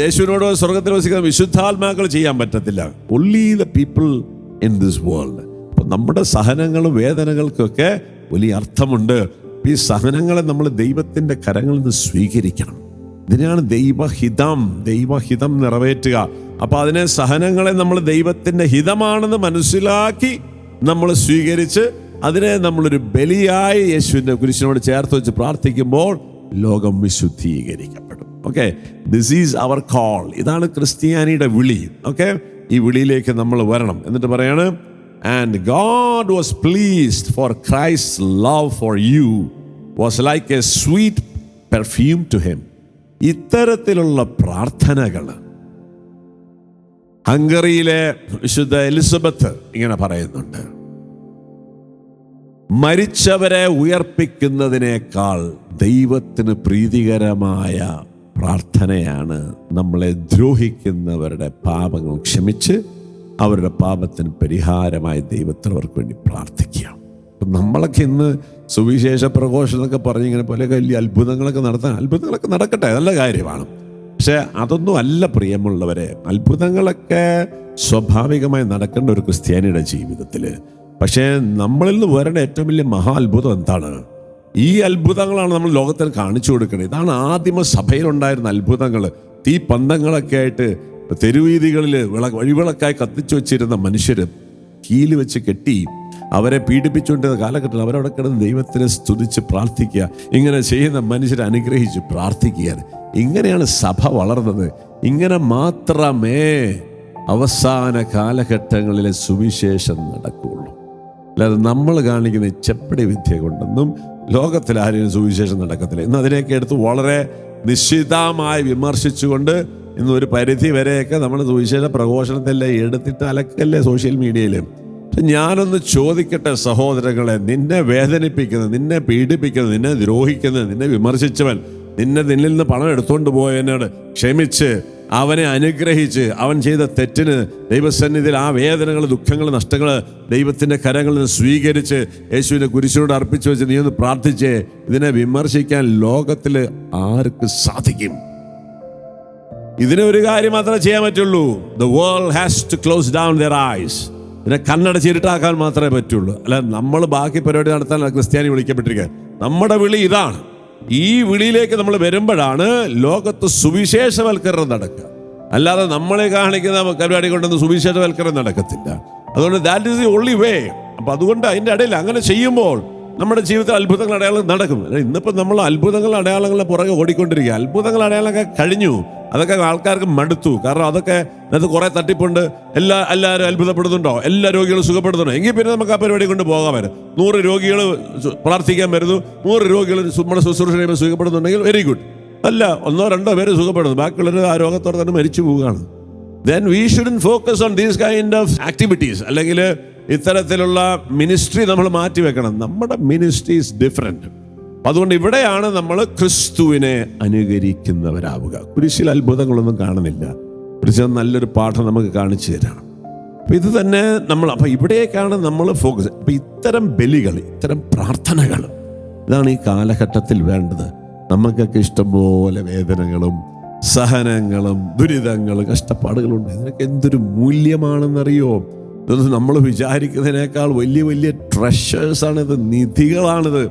യേശുവിനോട് സ്വർഗത്തിൽ വസിക്കുന്ന വിശുദ്ധാത്മാക്കൾ ചെയ്യാൻ പറ്റത്തില്ല. only the people in this world. അപ്പം നമ്മുടെ സഹനങ്ങളും വേദനകൾക്കൊക്കെ വലിയ അർത്ഥമുണ്ട്. ഈ സഹനങ്ങളെ നമ്മൾ ദൈവത്തിൻ്റെ കരങ്ങളിൽ നിന്ന് സ്വീകരിക്കണം. ഇതിനാണ് ദൈവഹിതം നിറവേറ്റുക. അപ്പം അതിനെ, സഹനങ്ങളെ നമ്മൾ ദൈവത്തിൻ്റെ ഹിതമാണെന്ന് മനസ്സിലാക്കി നമ്മൾ സ്വീകരിച്ച് അതിനെ നമ്മളൊരു ബലിയായി യേശുവിൻ്റെ കുരിശിനോട് ചേർത്ത് വെച്ച് പ്രാർത്ഥിക്കുമ്പോൾ ലോകം വിശുദ്ധീകരിക്കപ്പെടും. Okay, this is our call. ഇതാണ് ക്രിസ്ത്യാനിയുടെ വിളി. ഓക്കെ, ഈ വിളിയിലേക്ക് നമ്മൾ വരണം. എന്നിട്ട് പറയാണ്, and God was pleased for Christ love for you was like a sweet perfume to him. ഇത്തരത്തിലുള്ള പ്രാർത്ഥനകൾ ഹംഗറിയിലെ വിശുദ്ധ എലിസബത്ത് ഇങ്ങനെ പറയുന്നുണ്ട്: മരിച്ചവരെ ഉയർപ്പിക്കുന്നതിനേക്കാൾ ദൈവത്തിന് പ്രീതികരമായ പ്രാർത്ഥനയാണ് നമ്മളെ ദ്രോഹിക്കുന്നവരുടെ പാപങ്ങൾ ക്ഷമിച്ച് അവരുടെ പാപത്തിന് പരിഹാരമായി ദൈവത്തിന് അവർക്ക് വേണ്ടി പ്രാർത്ഥിക്കുക. അപ്പം നമ്മളൊക്കെ ഇന്ന് സുവിശേഷ പ്രഘോഷണം എന്നൊക്കെ പറഞ്ഞ് ഇങ്ങനെ പല വലിയ അത്ഭുതങ്ങളൊക്കെ നടക്കട്ടെ, നല്ല കാര്യമാണ്. പക്ഷെ അതൊന്നും അല്ല പ്രിയമുള്ളവരെ. അത്ഭുതങ്ങളൊക്കെ സ്വാഭാവികമായി നടക്കേണ്ട ഒരു ക്രിസ്ത്യാനിയുടെ ജീവിതത്തിൽ. പക്ഷേ നമ്മളിൽ നിന്ന് വരേണ്ട ഏറ്റവും വലിയ മഹാ അത്ഭുതം എന്താണ്? ഈ അത്ഭുതങ്ങളാണ് നമ്മൾ ലോകത്തിന് കാണിച്ചു കൊടുക്കുന്നത്. ഇതാണ് ആദിമ സഭയിലുണ്ടായിരുന്ന അത്ഭുതങ്ങൾ. തീപ്പന്തങ്ങളൊക്കെ ആയിട്ട് തെരുവീതികളിൽ വഴിവിളക്കായി കത്തിച്ചു വെച്ചിരുന്ന മനുഷ്യർ കീല് വെച്ച് കെട്ടി അവരെ പീഡിപ്പിച്ചുകൊണ്ടിരുന്ന കാലഘട്ടത്തിൽ അവരവിടെ കിടന്ന് ദൈവത്തിനെ സ്തുതിച്ച് പ്രാർത്ഥിക്കുക. ഇങ്ങനെ ചെയ്യുന്ന മനുഷ്യരെ അനുഗ്രഹിച്ച് പ്രാർത്ഥിക്കുകയാണ്. ഇങ്ങനെയാണ് സഭ വളർന്നത്. ഇങ്ങനെ മാത്രമേ അവസാന കാലഘട്ടങ്ങളിലെ സുവിശേഷം നടക്കുകയുള്ളൂ. അല്ലാതെ നമ്മൾ കാണിക്കുന്ന ചെപ്പടി വിദ്യ കൊണ്ടൊന്നും ലോകത്തിൽ ആരെയും സുവിശേഷം നടക്കത്തില്ല. ഇന്ന് അതിനെയൊക്കെ എടുത്ത് വളരെ നിശ്ചിതമായി വിമർശിച്ചുകൊണ്ട് ഇന്ന് ഒരു പരിധി വരെയൊക്കെ നമ്മൾ സുവിശേഷ പ്രഘോഷണത്തെല്ലാം എടുത്തിട്ട് അലക്കല്ലേ സോഷ്യൽ മീഡിയയിൽ. ഞാനൊന്ന് ചോദിക്കട്ടെ സഹോദരങ്ങളെ, നിന്നെ വേദനിപ്പിക്കുന്നത്, നിന്നെ പീഡിപ്പിക്കുന്നത്, നിന്നെ ദ്രോഹിക്കുന്നത്, നിന്നെ വിമർശിച്ചവൻ, നിന്നിൽ നിന്ന് പണം എടുത്തുകൊണ്ട് പോയവനോട് ക്ഷമിച്ച് അവനെ അനുഗ്രഹിച്ച് അവൻ ചെയ്ത തെറ്റിന് ദൈവസന്നിധിയിൽ ആ വേദനകൾ, ദുഃഖങ്ങൾ, നഷ്ടങ്ങൾ ദൈവത്തിൻ്റെ കരങ്ങളിൽ നിന്ന് സ്വീകരിച്ച് യേശുവിൻ്റെ കുരിശിനോട് അർപ്പിച്ചു വെച്ച് നീ ഒന്ന് പ്രാർത്ഥിച്ചേ, ഇതിനെ വിമർശിക്കാൻ ലോകത്തിൽ ആർക്ക് സാധിക്കും? ഇതിന് ഒരു കാര്യം മാത്രമേ ചെയ്യാൻ പറ്റുള്ളൂ. The world has to close down their eyes. ഇതിനെ കണ്ണടച്ചിരുട്ടാക്കാൻ മാത്രമേ പറ്റുള്ളൂ. അല്ല, നമ്മൾ ബാക്കി പരിപാടി നടത്താൻ ക്രിസ്ത്യാനി വിളിക്കപ്പെട്ടിരിക്കുക. നമ്മുടെ വിളി ഇതാണ്. ഈ വിളിയിലേക്ക് നമ്മൾ വരുമ്പോഴാണ് ലോകത്ത് സുവിശേഷവൽക്കരണം നടക്കുക. അല്ലാതെ നമ്മളെ കാണിക്കുന്ന പരിപാടി കൊണ്ടൊന്നും സുവിശേഷവൽക്കരണം നടക്കത്തില്ല. അതുകൊണ്ട് that is the only way. അപ്പം അതുകൊണ്ട് അതിൻ്റെ ഇടയിൽ അങ്ങനെ ചെയ്യുമ്പോൾ നമ്മുടെ ജീവിതത്തിൽ അത്ഭുതങ്ങൾ, അടയാളങ്ങൾ നടക്കും. ഇന്നിപ്പോൾ നമ്മൾ അത്ഭുതങ്ങൾ, അടയാളങ്ങളുടെ പുറകെ ഓടിക്കൊണ്ടിരിക്കുക. അത്ഭുതങ്ങൾ, അടയാളങ്ങളൊക്കെ കഴിഞ്ഞു. അതൊക്കെ ആൾക്കാർക്ക് മടുത്തു. കാരണം അതൊക്കെ അതിനകത്ത് കുറേ തട്ടിപ്പുണ്ട്. എല്ലാവരും അത്ഭുതപ്പെടുന്നുണ്ടോ? എല്ലാ രോഗികളും സുഖപ്പെടുന്നുണ്ടോ? എങ്കിൽ പിന്നെ നമുക്ക് ആ പരിപാടി കൊണ്ട് പോകാൻ വരും. 100 രോഗികൾ പ്രാർത്ഥിക്കാൻ വരുന്നു, 100 രോഗികൾ നമ്മുടെ ശുശ്രൂഷ ചെയ്യുമ്പോൾ സുഖപ്പെടുന്നുണ്ടെങ്കിൽ വെരി ഗുഡ്. അല്ല, 1-2 പേര് സുഖപ്പെടുന്നു, ബാക്കിയുള്ളവർ ആ രോഗത്തോടെ തന്നെ മരിച്ചു പോവുകയാണ്. Then we shouldn't focus on these kind of activities. അല്ലെങ്കിൽ ഇത്തരത്തിലുള്ള മിനിസ്ട്രി നമ്മൾ മാറ്റി വെക്കണം. നമ്മുടെ മിനിസ്ട്രി ഈസ് ഡിഫറെൻറ്റ്. അതുകൊണ്ട് ഇവിടെയാണ് നമ്മൾ ക്രിസ്തുവിനെ അനുകരിക്കുന്നവരാവുക. കുരിശിൽ അത്ഭുതങ്ങളൊന്നും കാണുന്നില്ല. കുരിശിൽ നല്ലൊരു പാഠം നമുക്ക് കാണിച്ചു തരണം. അപ്പം ഇത് തന്നെ നമ്മൾ, അപ്പം ഇവിടേക്കാണ് നമ്മൾ ഫോക്കസ്. അപ്പം ഇത്തരം ബലികൾ, ഇത്തരം പ്രാർത്ഥനകൾ, ഇതാണ് ഈ കാലഘട്ടത്തിൽ വേണ്ടത്. നമുക്കൊക്കെ ഇഷ്ടംപോലെ വേദനകളും സഹനങ്ങളും ദുരിതങ്ങളും കഷ്ടപ്പാടുകളുണ്ട്. ഇതിനൊക്കെ എന്തൊരു മൂല്യമാണെന്നറിയോ? ഇതൊന്നും നമ്മൾ വിചാരിക്കുന്നതിനേക്കാൾ വലിയ വലിയ ട്രഷേഴ്സാണിത്, നിധികളാണിത്.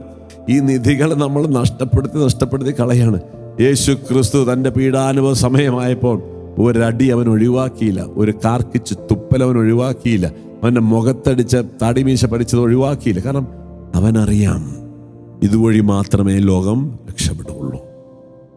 ഈ നിധികൾ നമ്മൾ നഷ്ടപ്പെടുത്തി കളയാണ്. യേശു ക്രിസ്തു തൻ്റെ പീഡാനുഭവ സമയമായപ്പോൾ ഒരടി അവൻ ഒഴിവാക്കിയില്ല, ഒരു കാർക്കിച്ച് തുപ്പൽ അവൻ ഒഴിവാക്കിയില്ല, അവൻ്റെ മുഖത്തടിച്ച താടിമീശ പഠിച്ചത് ഒഴിവാക്കിയില്ല. കാരണം അവനറിയാം ഇതുവഴി മാത്രമേ ലോകം രക്ഷപ്പെടുകയുള്ളൂ.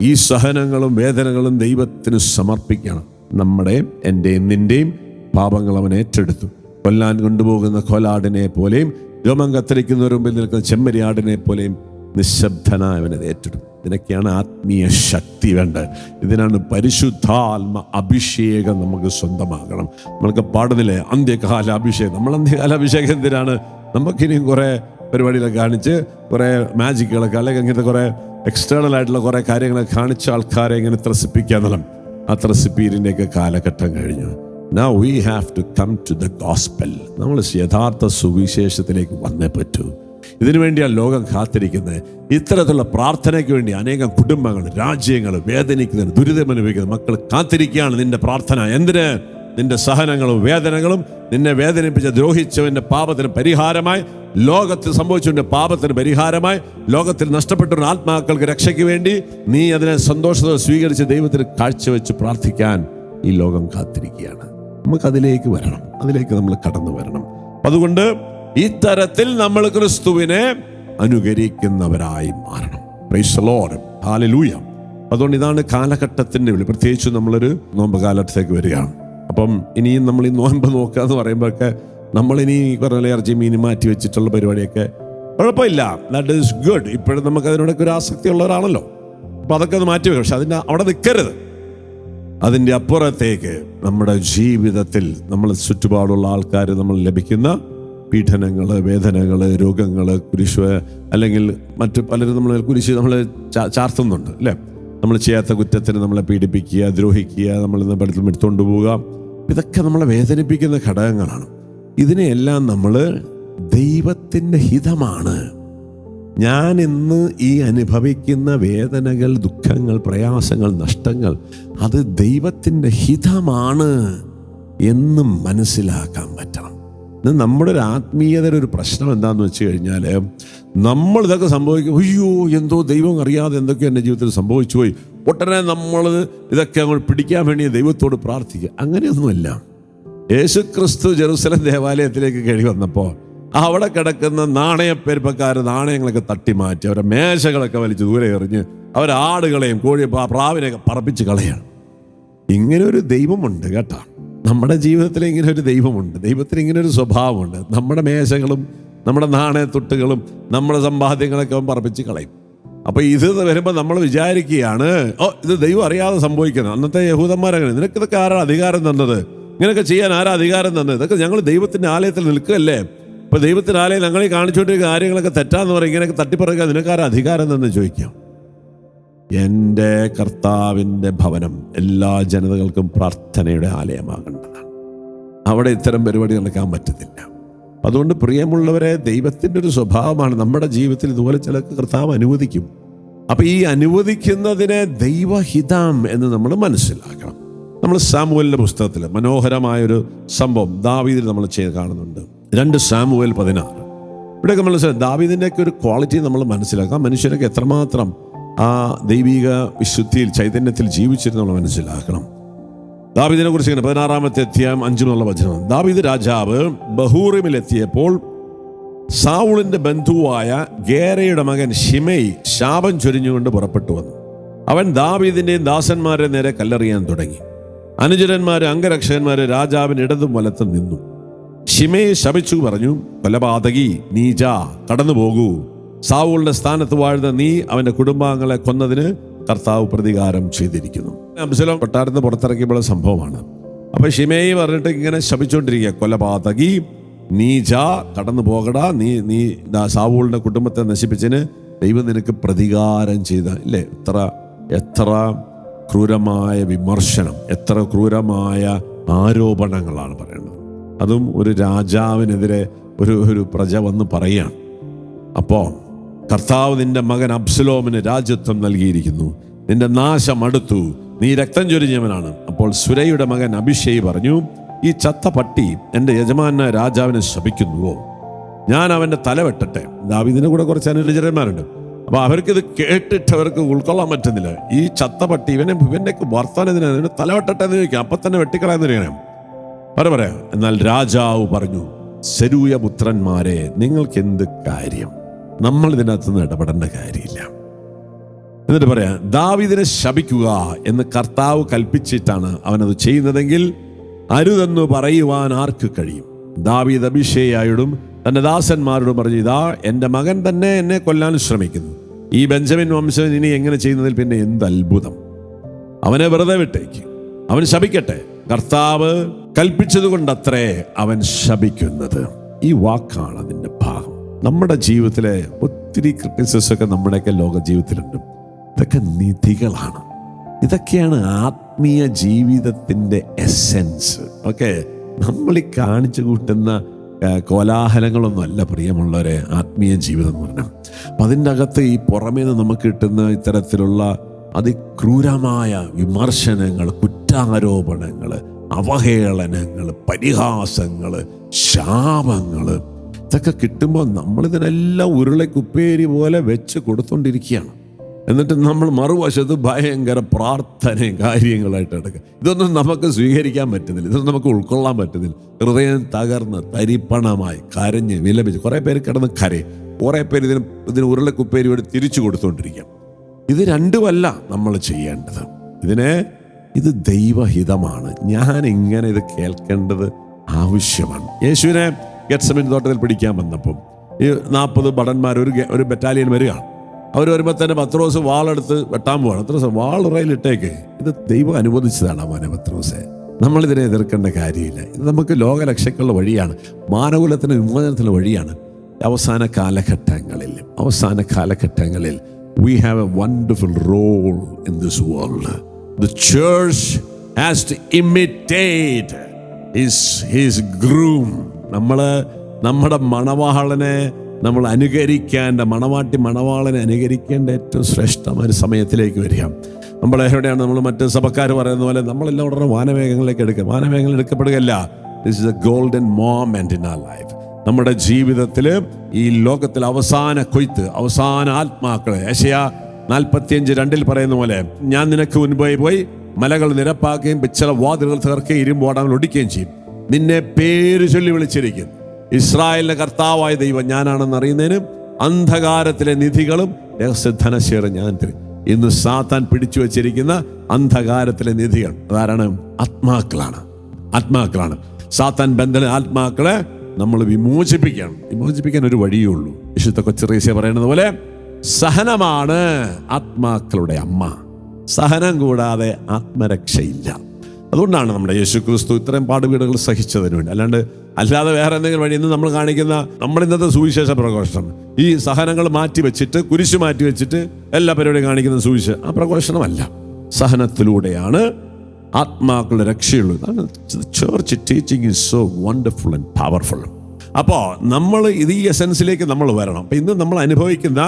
ഈ സഹനങ്ങളും വേദനകളും ദൈവത്തിന് സമർപ്പിക്കണം. നമ്മുടെയും എൻ്റെയും നിൻ്റെയും പാപങ്ങൾ അവൻ ഏറ്റെടുത്തു. കൊല്ലാൻ കൊണ്ടുപോകുന്ന കോലാടിനെ പോലെയും രോമം കത്തിരിക്കുന്നവർ മുമ്പിൽ നിൽക്കുന്ന ചെമ്മരിയാടിനെ പോലെയും നിശബ്ദനായ അവനത് ഏറ്റെടുത്തു. ഇതിനൊക്കെയാണ് ആത്മീയ ശക്തി വേണ്ടത്. ഇതിനാണ് പരിശുദ്ധാത്മ അഭിഷേകം നമുക്ക് സ്വന്തമാകണം. നമ്മൾക്ക് പാടുന്നില്ലേ അന്ത്യകാല അഭിഷേകം. നമ്മൾ അന്ത്യകാല അഭിഷേകം എന്തിനാണ്? നമുക്കിനിയും കുറേ പരിപാടികളൊക്കെ കാണിച്ച് കുറേ മാജിക്കുകളൊക്കെ അല്ലെങ്കിൽ ഇങ്ങനത്തെ കുറേ എക്സ്റ്റേണൽ ആയിട്ടുള്ള കുറേ കാര്യങ്ങളൊക്കെ കാണിച്ച ആൾക്കാരെ ഇങ്ങനെ ത്രസിപ്പിക്കുക എന്നുള്ള ആ ത്രസിപ്പീരിൻ്റെയൊക്കെ കാലഘട്ടം കഴിഞ്ഞു. Now we have to come to the gospel. നമ്മൾ യഥാർത്ഥ സുവിശേഷത്തിലേക്ക് വന്നേ പറ്റൂ. ഇതിനു വേണ്ടിയാണ് ലോകം കാത്തിരിക്കുന്നത്. ഇത്തരത്തിലുള്ള പ്രാർത്ഥനയ്ക്ക് വേണ്ടി അനേകം കുടുംബങ്ങൾ, രാജ്യങ്ങൾ വേദനിക്കുന്നതിന്, ദുരിതമനുഭവിക്കുന്ന മക്കൾ കാത്തിരിക്കുകയാണ് നിന്റെ പ്രാർത്ഥന. എന്തിന്? നിന്റെ സഹനങ്ങളും വേദനകളും, നിന്നെ വേദനിപ്പിച്ച ദ്രോഹിച്ചവന്റെ പാപത്തിന് പരിഹാരമായി, ലോകത്തിൽ സംഭവിച്ചവന്റെ പാപത്തിന് പരിഹാരമായി, ലോകത്തിൽ നഷ്ടപ്പെട്ട ആത്മാക്കൾക്ക് രക്ഷയ്ക്ക് വേണ്ടി നീ അതിനെ സന്തോഷത്തോടെ സ്വീകരിച്ച് ദൈവത്തിന് കാഴ്ചവെച്ച് പ്രാർത്ഥിക്കാൻ ഈ ലോകം കാത്തിരിക്കുകയാണ്. നമുക്കതിലേക്ക് വരണം, അതിലേക്ക് നമ്മൾ കടന്നു വരണം. അതുകൊണ്ട് ഇത്തരത്തിൽ നമ്മൾ ക്രിസ്തുവിനെ അനുകരിക്കുന്നവരായി മാറണം. Praise the Lord, hallelujah. അതുകൊണ്ട് ഇതാണ് കാലഘട്ടത്തിൻ്റെ വിളി. പ്രത്യേകിച്ച് നമ്മളൊരു നോമ്പ് കാലത്തേക്ക് വരികയാണ്. അപ്പം ഇനിയും നമ്മൾ ഈ നോമ്പ് നോക്കുക എന്ന് പറയുമ്പോഴൊക്കെ നമ്മളിനി പറഞ്ഞ ഇറച്ചി മീൻ മാറ്റി വെച്ചിട്ടുള്ള പരിപാടിയൊക്കെ കുഴപ്പമില്ല, ദാറ്റ് ഈസ് ഗുഡ്. ഇപ്പോഴും നമുക്ക് അതിനോടൊക്കെ ഒരു ആസക്തി ഉള്ളവരാണല്ലോ. അപ്പം അതൊക്കെ ഒന്ന് മാറ്റി വെക്കാം. പക്ഷെ അവിടെ നിൽക്കരുത്. അതിൻ്റെ അപ്പുറത്തേക്ക് നമ്മുടെ ജീവിതത്തിൽ നമ്മൾ ചുറ്റുപാടുള്ള ആൾക്കാർ നമ്മൾ ലഭിക്കുന്ന പീഡനങ്ങൾ, വേദനകൾ, രോഗങ്ങൾ, കുരിശ് അല്ലെങ്കിൽ മറ്റു പലരും നമ്മൾ കുരിശ് നമ്മൾ ചാർത്തുന്നുണ്ട് അല്ലേ? നമ്മൾ ചെയ്യാത്ത കുറ്റത്തിന് നമ്മളെ പീഡിപ്പിക്കുക, ദ്രോഹിക്കുക, നമ്മളിന്ന് പഠിത്തം എടുത്തുകൊണ്ട് പോവുക, ഇതൊക്കെ നമ്മളെ വേദനിപ്പിക്കുന്ന ഘടകങ്ങളാണ്. ഇതിനെയെല്ലാം നമ്മൾ ദൈവത്തിൻ്റെ ഹിതമാണ്. ഞാൻ ഇന്ന് ഈ അനുഭവിക്കുന്ന വേദനകൾ, ദുഃഖങ്ങൾ, പ്രയാസങ്ങൾ, നഷ്ടങ്ങൾ അത് ദൈവത്തിൻ്റെ ഹിതമാണ് എന്ന് മനസ്സിലാക്കാൻ പറ്റണം. നമ്മുടെ ഒരു ആത്മീയതയുടെ ഒരു പ്രശ്നം എന്താണെന്ന് വെച്ച് കഴിഞ്ഞാൽ നമ്മളിതൊക്കെ സംഭവിക്കും, അയ്യോ എന്തോ ദൈവം അറിയാതെ എന്തൊക്കെയോ എൻ്റെ ജീവിതത്തിൽ സംഭവിച്ചു പോയി, ഉടനെ നമ്മൾ ഇതൊക്കെ അങ്ങോട്ട് പിടിക്കാൻ വേണ്ടി ദൈവത്തോട് പ്രാർത്ഥിക്കുക. അങ്ങനെയൊന്നുമല്ല. യേശു ക്രിസ്തു ജെറുസലേം ദേവാലയത്തിലേക്ക് കയറി വന്നപ്പോൾ അവിടെ കിടക്കുന്ന നാണയപ്പെരുപ്പക്കാർ നാണയങ്ങളൊക്കെ തട്ടി മാറ്റി, അവരുടെ മേശകളൊക്കെ വലിച്ച് ദൂരെ എറിഞ്ഞ് അവരാടുകളെയും പ്രാവിനെയൊക്കെ പറപ്പിച്ച് കളയാണ്. ഇങ്ങനെ ഒരു ദൈവമുണ്ട് കേട്ടോ. നമ്മുടെ ജീവിതത്തിൽ ഇങ്ങനെ ഒരു ദൈവമുണ്ട്. ദൈവത്തിന് ഇങ്ങനെ ഒരു സ്വഭാവമുണ്ട്. നമ്മുടെ മേശകളും നമ്മുടെ നാണയത്തുട്ടുകളും നമ്മുടെ സമ്പാദ്യങ്ങളൊക്കെ അവൻ പറപ്പിച്ച് കളയും. അപ്പോൾ ഇത് വരുമ്പോൾ നമ്മൾ വിചാരിക്കുകയാണ്, ഇത് ദൈവം അറിയാതെ സംഭവിക്കുന്നത്. അന്നത്തെ യഹൂദന്മാരങ്ങനെ, നിനക്കിതൊക്കെ ആരാ അധികാരം തന്നത്? ഇങ്ങനെയൊക്കെ ചെയ്യാൻ ആരാ അധികാരം തന്നത്? ഇതൊക്കെ ഞങ്ങൾ ദൈവത്തിൻ്റെ ആലയത്തിൽ നിൽക്കുകയല്ലേ. ഇപ്പോൾ ദൈവത്തിൻ്റെ ആലയം ഞങ്ങൾ ഈ കാണിച്ചുകൊണ്ടിരിക്കുന്ന കാര്യങ്ങളൊക്കെ തെറ്റാന്ന് പറയും, ഇങ്ങനെയൊക്കെ തട്ടിപ്പറയുക, നിനക്കാരാ അധികാരം തന്നെ ചോദിക്കാം. എൻ്റെ കർത്താവിൻ്റെ ഭവനം എല്ലാ ജനതകൾക്കും പ്രാർത്ഥനയുടെ ആലയമാകേണ്ടതാണ്. അവിടെ ഇത്തരം പരിപാടി നടക്കാൻ പറ്റത്തില്ല. അതുകൊണ്ട് പ്രിയമുള്ളവരെ, ദൈവത്തിൻ്റെ ഒരു സ്വഭാവമാണ് നമ്മുടെ ജീവിതത്തിൽ ഇതുപോലെ ചില കർത്താവ് അനുവദിക്കും. അപ്പം ഈ അനുവദിക്കുന്നതിനെ ദൈവഹിതം എന്ന് നമ്മൾ മനസ്സിലാക്കണം. നമ്മൾ സാമുവേലിൻ്റെ പുസ്തകത്തിൽ മനോഹരമായൊരു സംഭവം ദാവീദിൽ നമ്മൾ കാണുന്നുണ്ട്. 2 സാമുവേൽ 16. ഇവിടെയൊക്കെ മനസ്സിലാക്കാം ദാവീദിൻ്റെയൊക്കെ ഒരു ക്വാളിറ്റി നമ്മൾ മനസ്സിലാക്കാം. മനുഷ്യരൊക്കെ എത്രമാത്രം ആ ദൈവിക വിശുദ്ധിയിൽ, ചൈതന്യത്തിൽ ജീവിച്ചിരുന്ന് നമ്മൾ മനസ്സിലാക്കണം. ദാവീദിനെ കുറിച്ച് ഇങ്ങനെ 16-ാമത്തെ അധ്യായം 5 വചനം. ദാവീദ് രാജാവ് ബഹൂറിമിലെത്തിയപ്പോൾ സാവൂളിന്റെ ബന്ധുവായ ഗേരയുടെ മകൻ ശിമെയി ശാപം ചൊരിഞ്ഞുകൊണ്ട് പുറപ്പെട്ടു വന്നു. അവൻ ദാവീദിന്റെയും ദാസന്മാരുടെ നേരെ കല്ലെറിയാൻ തുടങ്ങി. അനുചരന്മാര്, അംഗരക്ഷകന്മാര് രാജാവിന് ഇടതും വലത്തും നിന്നു. ശിമെയി ശപിച്ചു പറഞ്ഞു, കൊലപാതകി, നീജ, കടന്നു പോകൂ. സാവൂളിന്റെ സ്ഥാനത്ത് വാഴുന്ന നീ അവന്റെ കുടുംബാംഗങ്ങളെ കൊന്നതിന് കർത്താവ് പ്രതികാരം ചെയ്തിരിക്കുന്നു. അബ്സലോം കൊട്ടാരത്തിന് പുറത്തിറക്കിയപ്പോൾ സംഭവമാണ്. അപ്പൊ ശിമെയി പറഞ്ഞിട്ട് ഇങ്ങനെ ശപിച്ചുകൊണ്ടിരിക്കുക, കൊലപാതകി, നീജ, കടന്നു പോകടാ, നീ സാവൂളിന്റെ കുടുംബത്തെ നശിപ്പിച്ചതിന് ദൈവം നിനക്ക് പ്രതികാരം ചെയ്ത ഇല്ലേ. എത്ര ക്രൂരമായ വിമർശനം, എത്ര ക്രൂരമായ ആരോപണങ്ങളാണ് പറയുന്നത്. അതും ഒരു രാജാവിനെതിരെ ഒരു പ്രജ വന്ന് പറയുകയാണ്. അപ്പോൾ കർത്താവ് നിന്റെ മകൻ അബ്സലോമിന് രാജ്യത്വം നൽകിയിരിക്കുന്നു, നിന്റെ നാശം അടുത്തു, നീ രക്തം ചൊരിഞ്ഞവനാണ്. അപ്പോൾ സുരയുടെ മകൻ അഭിഷേക് പറഞ്ഞു, ഈ ചത്ത പട്ടി എൻ്റെ യജമാനായ രാജാവിനെ ശപിക്കുന്നുവോ? ഞാൻ അവൻ്റെ തല വെട്ടട്ടെ. ദാവീദിൻ്റെ കൂടെ കുറച്ച് അനുചരന്മാരുണ്ട്. അപ്പോൾ അവർക്കിത് കേട്ടിട്ട് അവർക്ക് ഉൾക്കൊള്ളാൻ പറ്റുന്നില്ല. ഈ ചത്ത പട്ടി ഇവനെ വർത്താനത്തിന് ഇവനെ തല വെട്ടട്ടെ എന്ന് ചോദിക്കാം. അപ്പം തന്നെ വെട്ടിക്കളയെന്ന് പറയണം. പറയാം. എന്നാൽ രാജാവ് പറഞ്ഞു, സെരൂയ പുത്രന്മാരെ, നിങ്ങൾക്ക് എന്ത് കാര്യം? നമ്മൾ ഇതിനകത്തുനിന്ന് ഇടപെടേണ്ട കാര്യമില്ല. എന്നിട്ട് പറയാം, ദാവീദിനെ ശപിക്കുക എന്ന് കർത്താവ് കൽപ്പിച്ചിട്ടാണ് അവനത് ചെയ്യുന്നതെങ്കിൽ അരുതെന്ന് പറയുവാൻ ആർക്ക് കഴിയും? ദാവീദ് അബീശേയോടും തന്റെ ദാസന്മാരോടും പറഞ്ഞു, ഇതാ എൻ്റെ മകൻ തന്നെ എന്നെ കൊല്ലാൻ ശ്രമിക്കുന്നു. ഈ ബെഞ്ചമിൻ വംശം ഇനി എങ്ങനെ ചെയ്യുന്നതിൽ പിന്നെ എന്ത് അത്ഭുതം? അവനെ വെറുതെ വിട്ടേക്ക്, അവൻ ശപിക്കട്ടെ. കർത്താവ് കൽപ്പിച്ചത് കൊണ്ടത്രേ അവൻ ശപിക്കുന്നത്. ഈ വാക്കാണ് അതിൻ്റെ ഭാഗം. നമ്മുടെ ജീവിതത്തിലെ ഒത്തിരി ക്രിറ്റിസിസം ഒക്കെ നമ്മുടെയൊക്കെ ലോക ജീവിതത്തിലുണ്ട്. ഇതൊക്കെ നിധികളാണ്. ഇതൊക്കെയാണ് ആത്മീയ ജീവിതത്തിൻ്റെ എസെൻസ്. ഓക്കെ, നമ്മൾ ഈ കാണിച്ചു കൂട്ടുന്ന കോലാഹലങ്ങളൊന്നും അല്ല പ്രിയമുള്ളവരെ ആത്മീയ ജീവിതം എന്ന് പറഞ്ഞാൽ. അപ്പം അതിൻ്റെ അകത്ത് ഈ പുറമേ നിന്ന് നമുക്ക് കിട്ടുന്ന ഇത്തരത്തിലുള്ള അതിക്രൂരമായ വിമർശനങ്ങൾ, കുറ്റാരോപണങ്ങൾ, അവഹേളനങ്ങൾ, പരിഹാസങ്ങൾ, ശാപങ്ങൾ, ഇതൊക്കെ കിട്ടുമ്പോൾ നമ്മളിതിനെല്ലാം ഉരുളക്കുപ്പേരി പോലെ വെച്ച് കൊടുത്തുകൊണ്ടിരിക്കുകയാണ്. എന്നിട്ട് നമ്മൾ മറുവശത്ത് ഭയങ്കര പ്രാർത്ഥനയും കാര്യങ്ങളായിട്ട് എടുക്കുക. ഇതൊന്നും നമുക്ക് സ്വീകരിക്കാൻ പറ്റുന്നില്ല, ഇതൊന്നും നമുക്ക് ഉൾക്കൊള്ളാൻ പറ്റുന്നില്ല. ഹൃദയം തകർന്ന് തരിപ്പണമായി കരഞ്ഞ് വിലപിച്ച് കുറേ പേര് കിടന്ന് കരയും, കുറേ പേര് ഇതിന് ഉരുളക്കുപ്പേരി വേണ്ടി തിരിച്ചു കൊടുത്തുകൊണ്ടിരിക്കാം. ഇത് രണ്ടുമല്ല നമ്മൾ ചെയ്യേണ്ടത്. ഇത് ദൈവഹിതമാണ്. ഞാൻ ഇങ്ങനെ ഇത് കേൾക്കേണ്ടത് ആവശ്യമാണ്. യേശുവിനെ ഗെത്സമേൻ തോട്ടത്തിൽ പിടിക്കാൻ വന്നപ്പം ഈ 40 ഭടന്മാർ ഒരു ബറ്റാലിയൻ വരികയാണ്. അവർ വരുമ്പോൾ തന്നെ പത്രോസ് വാളെടുത്ത് വെട്ടാൻ പോവാണ്. പത്രോസ് വാളുറയിലിട്ടേക്ക്. ഇത് ദൈവം അനുവദിച്ചതാണ് മോനെ പത്രോസെ, നമ്മളിതിനെ എതിർക്കേണ്ട കാര്യമില്ല. ഇത് നമുക്ക് ലോകരക്ഷയ്ക്കുള്ള വഴിയാണ്, മാനകുലത്തിന് വിമോചനത്തിനുള്ള വഴിയാണ്. അവസാന കാലഘട്ടങ്ങളിൽ we have a wonderful role in this world. The church has to imitate his groom. നമ്മുടെ മണവാളനെ നമ്മൾ അനുകരിക്കേണ്ട, മണവാളനെ അനുകരിക്കേണ്ട ഏറ്റവും ശ്രേഷ്ഠമായ സമയത്തിലേക്ക് വരിക. നമ്മൾ എവിടെയാണ്? നമ്മൾ മറ്റ് സഭക്കാർ പറയുന്ന പോലെ നമ്മളെല്ലാം ഉടനെ വാനമേഘങ്ങളിലേക്ക് എടുക്കപ്പെടുകയല്ല. This is a golden moment in our life. നമ്മുടെ ജീവിതത്തിൽ ഈ ലോകത്തിൽ അവസാന കൊയ്ത്ത്, അവസാന ആത്മാക്കളെ യെശയ്യാ 45:2 പറയുന്ന പോലെ, ഞാൻ നിനക്ക് മുൻപായി പോയി മലകൾ നിരപ്പാക്കുകയും പിച്ചള വാതിലുകൾ തകർക്കുകയും ഇരുമ്പോടാങ്ങൾ ഒടിക്കുകയും ചെയ്യും. നിന്നെ പേര് ചൊല്ലി വിളിച്ചിരിക്കും. ഇസ്രായേലിന്റെ കർത്താവായ ദൈവം ഞാനാണെന്ന് അറിയുന്നതിനും അന്ധകാരത്തിലെ നിധികളും രഹസ്യധനശേഖരം ഞാൻ തരും. ഇന്ന് സാത്താൻ പിടിച്ചു വച്ചിരിക്കുന്ന അന്ധകാരത്തിലെ നിധികൾ അതാരാണ്? ആത്മാക്കളാണ്. സാത്താൻ ബന്ധന ആത്മാക്കളെ നമ്മൾ വിമോചിപ്പിക്കാൻ ഒരു വഴിയേ ഉള്ളൂ. വിശുദ്ധ കൊച്ചറീസ്യ പറയുന്നത് പോലെ, സഹനമാണ് ആത്മാക്കളുടെ അമ്മ. സഹനം കൂടാതെ ആത്മരക്ഷയില്ല. അതുകൊണ്ടാണ് നമ്മുടെ യേശു ക്രിസ്തു ഇത്രയും പാടുപീടുകൾ സഹിച്ചതിന് വേണ്ടി, അല്ലാതെ വേറെ എന്തെങ്കിലും വഴി. ഇന്ന് നമ്മൾ കാണിക്കുന്ന ഇന്നത്തെ സുവിശേഷ പ്രഘോഷണം ഈ സഹനങ്ങൾ മാറ്റി വെച്ചിട്ട്, കുരിശ് മാറ്റി വെച്ചിട്ട് എല്ലാ പരിപാടിയും കാണിക്കുന്ന ആ പ്രഘോഷണമല്ല. സഹനത്തിലൂടെയാണ് ആത്മാക്കളുടെ രക്ഷയുള്ളൂ. Church teaching is so wonderful and powerful. അപ്പോൾ നമ്മൾ ഈ എസൻസിലേക്ക് നമ്മൾ വരണം. അപ്പം ഇന്ന് നമ്മൾ അനുഭവിക്കുന്ന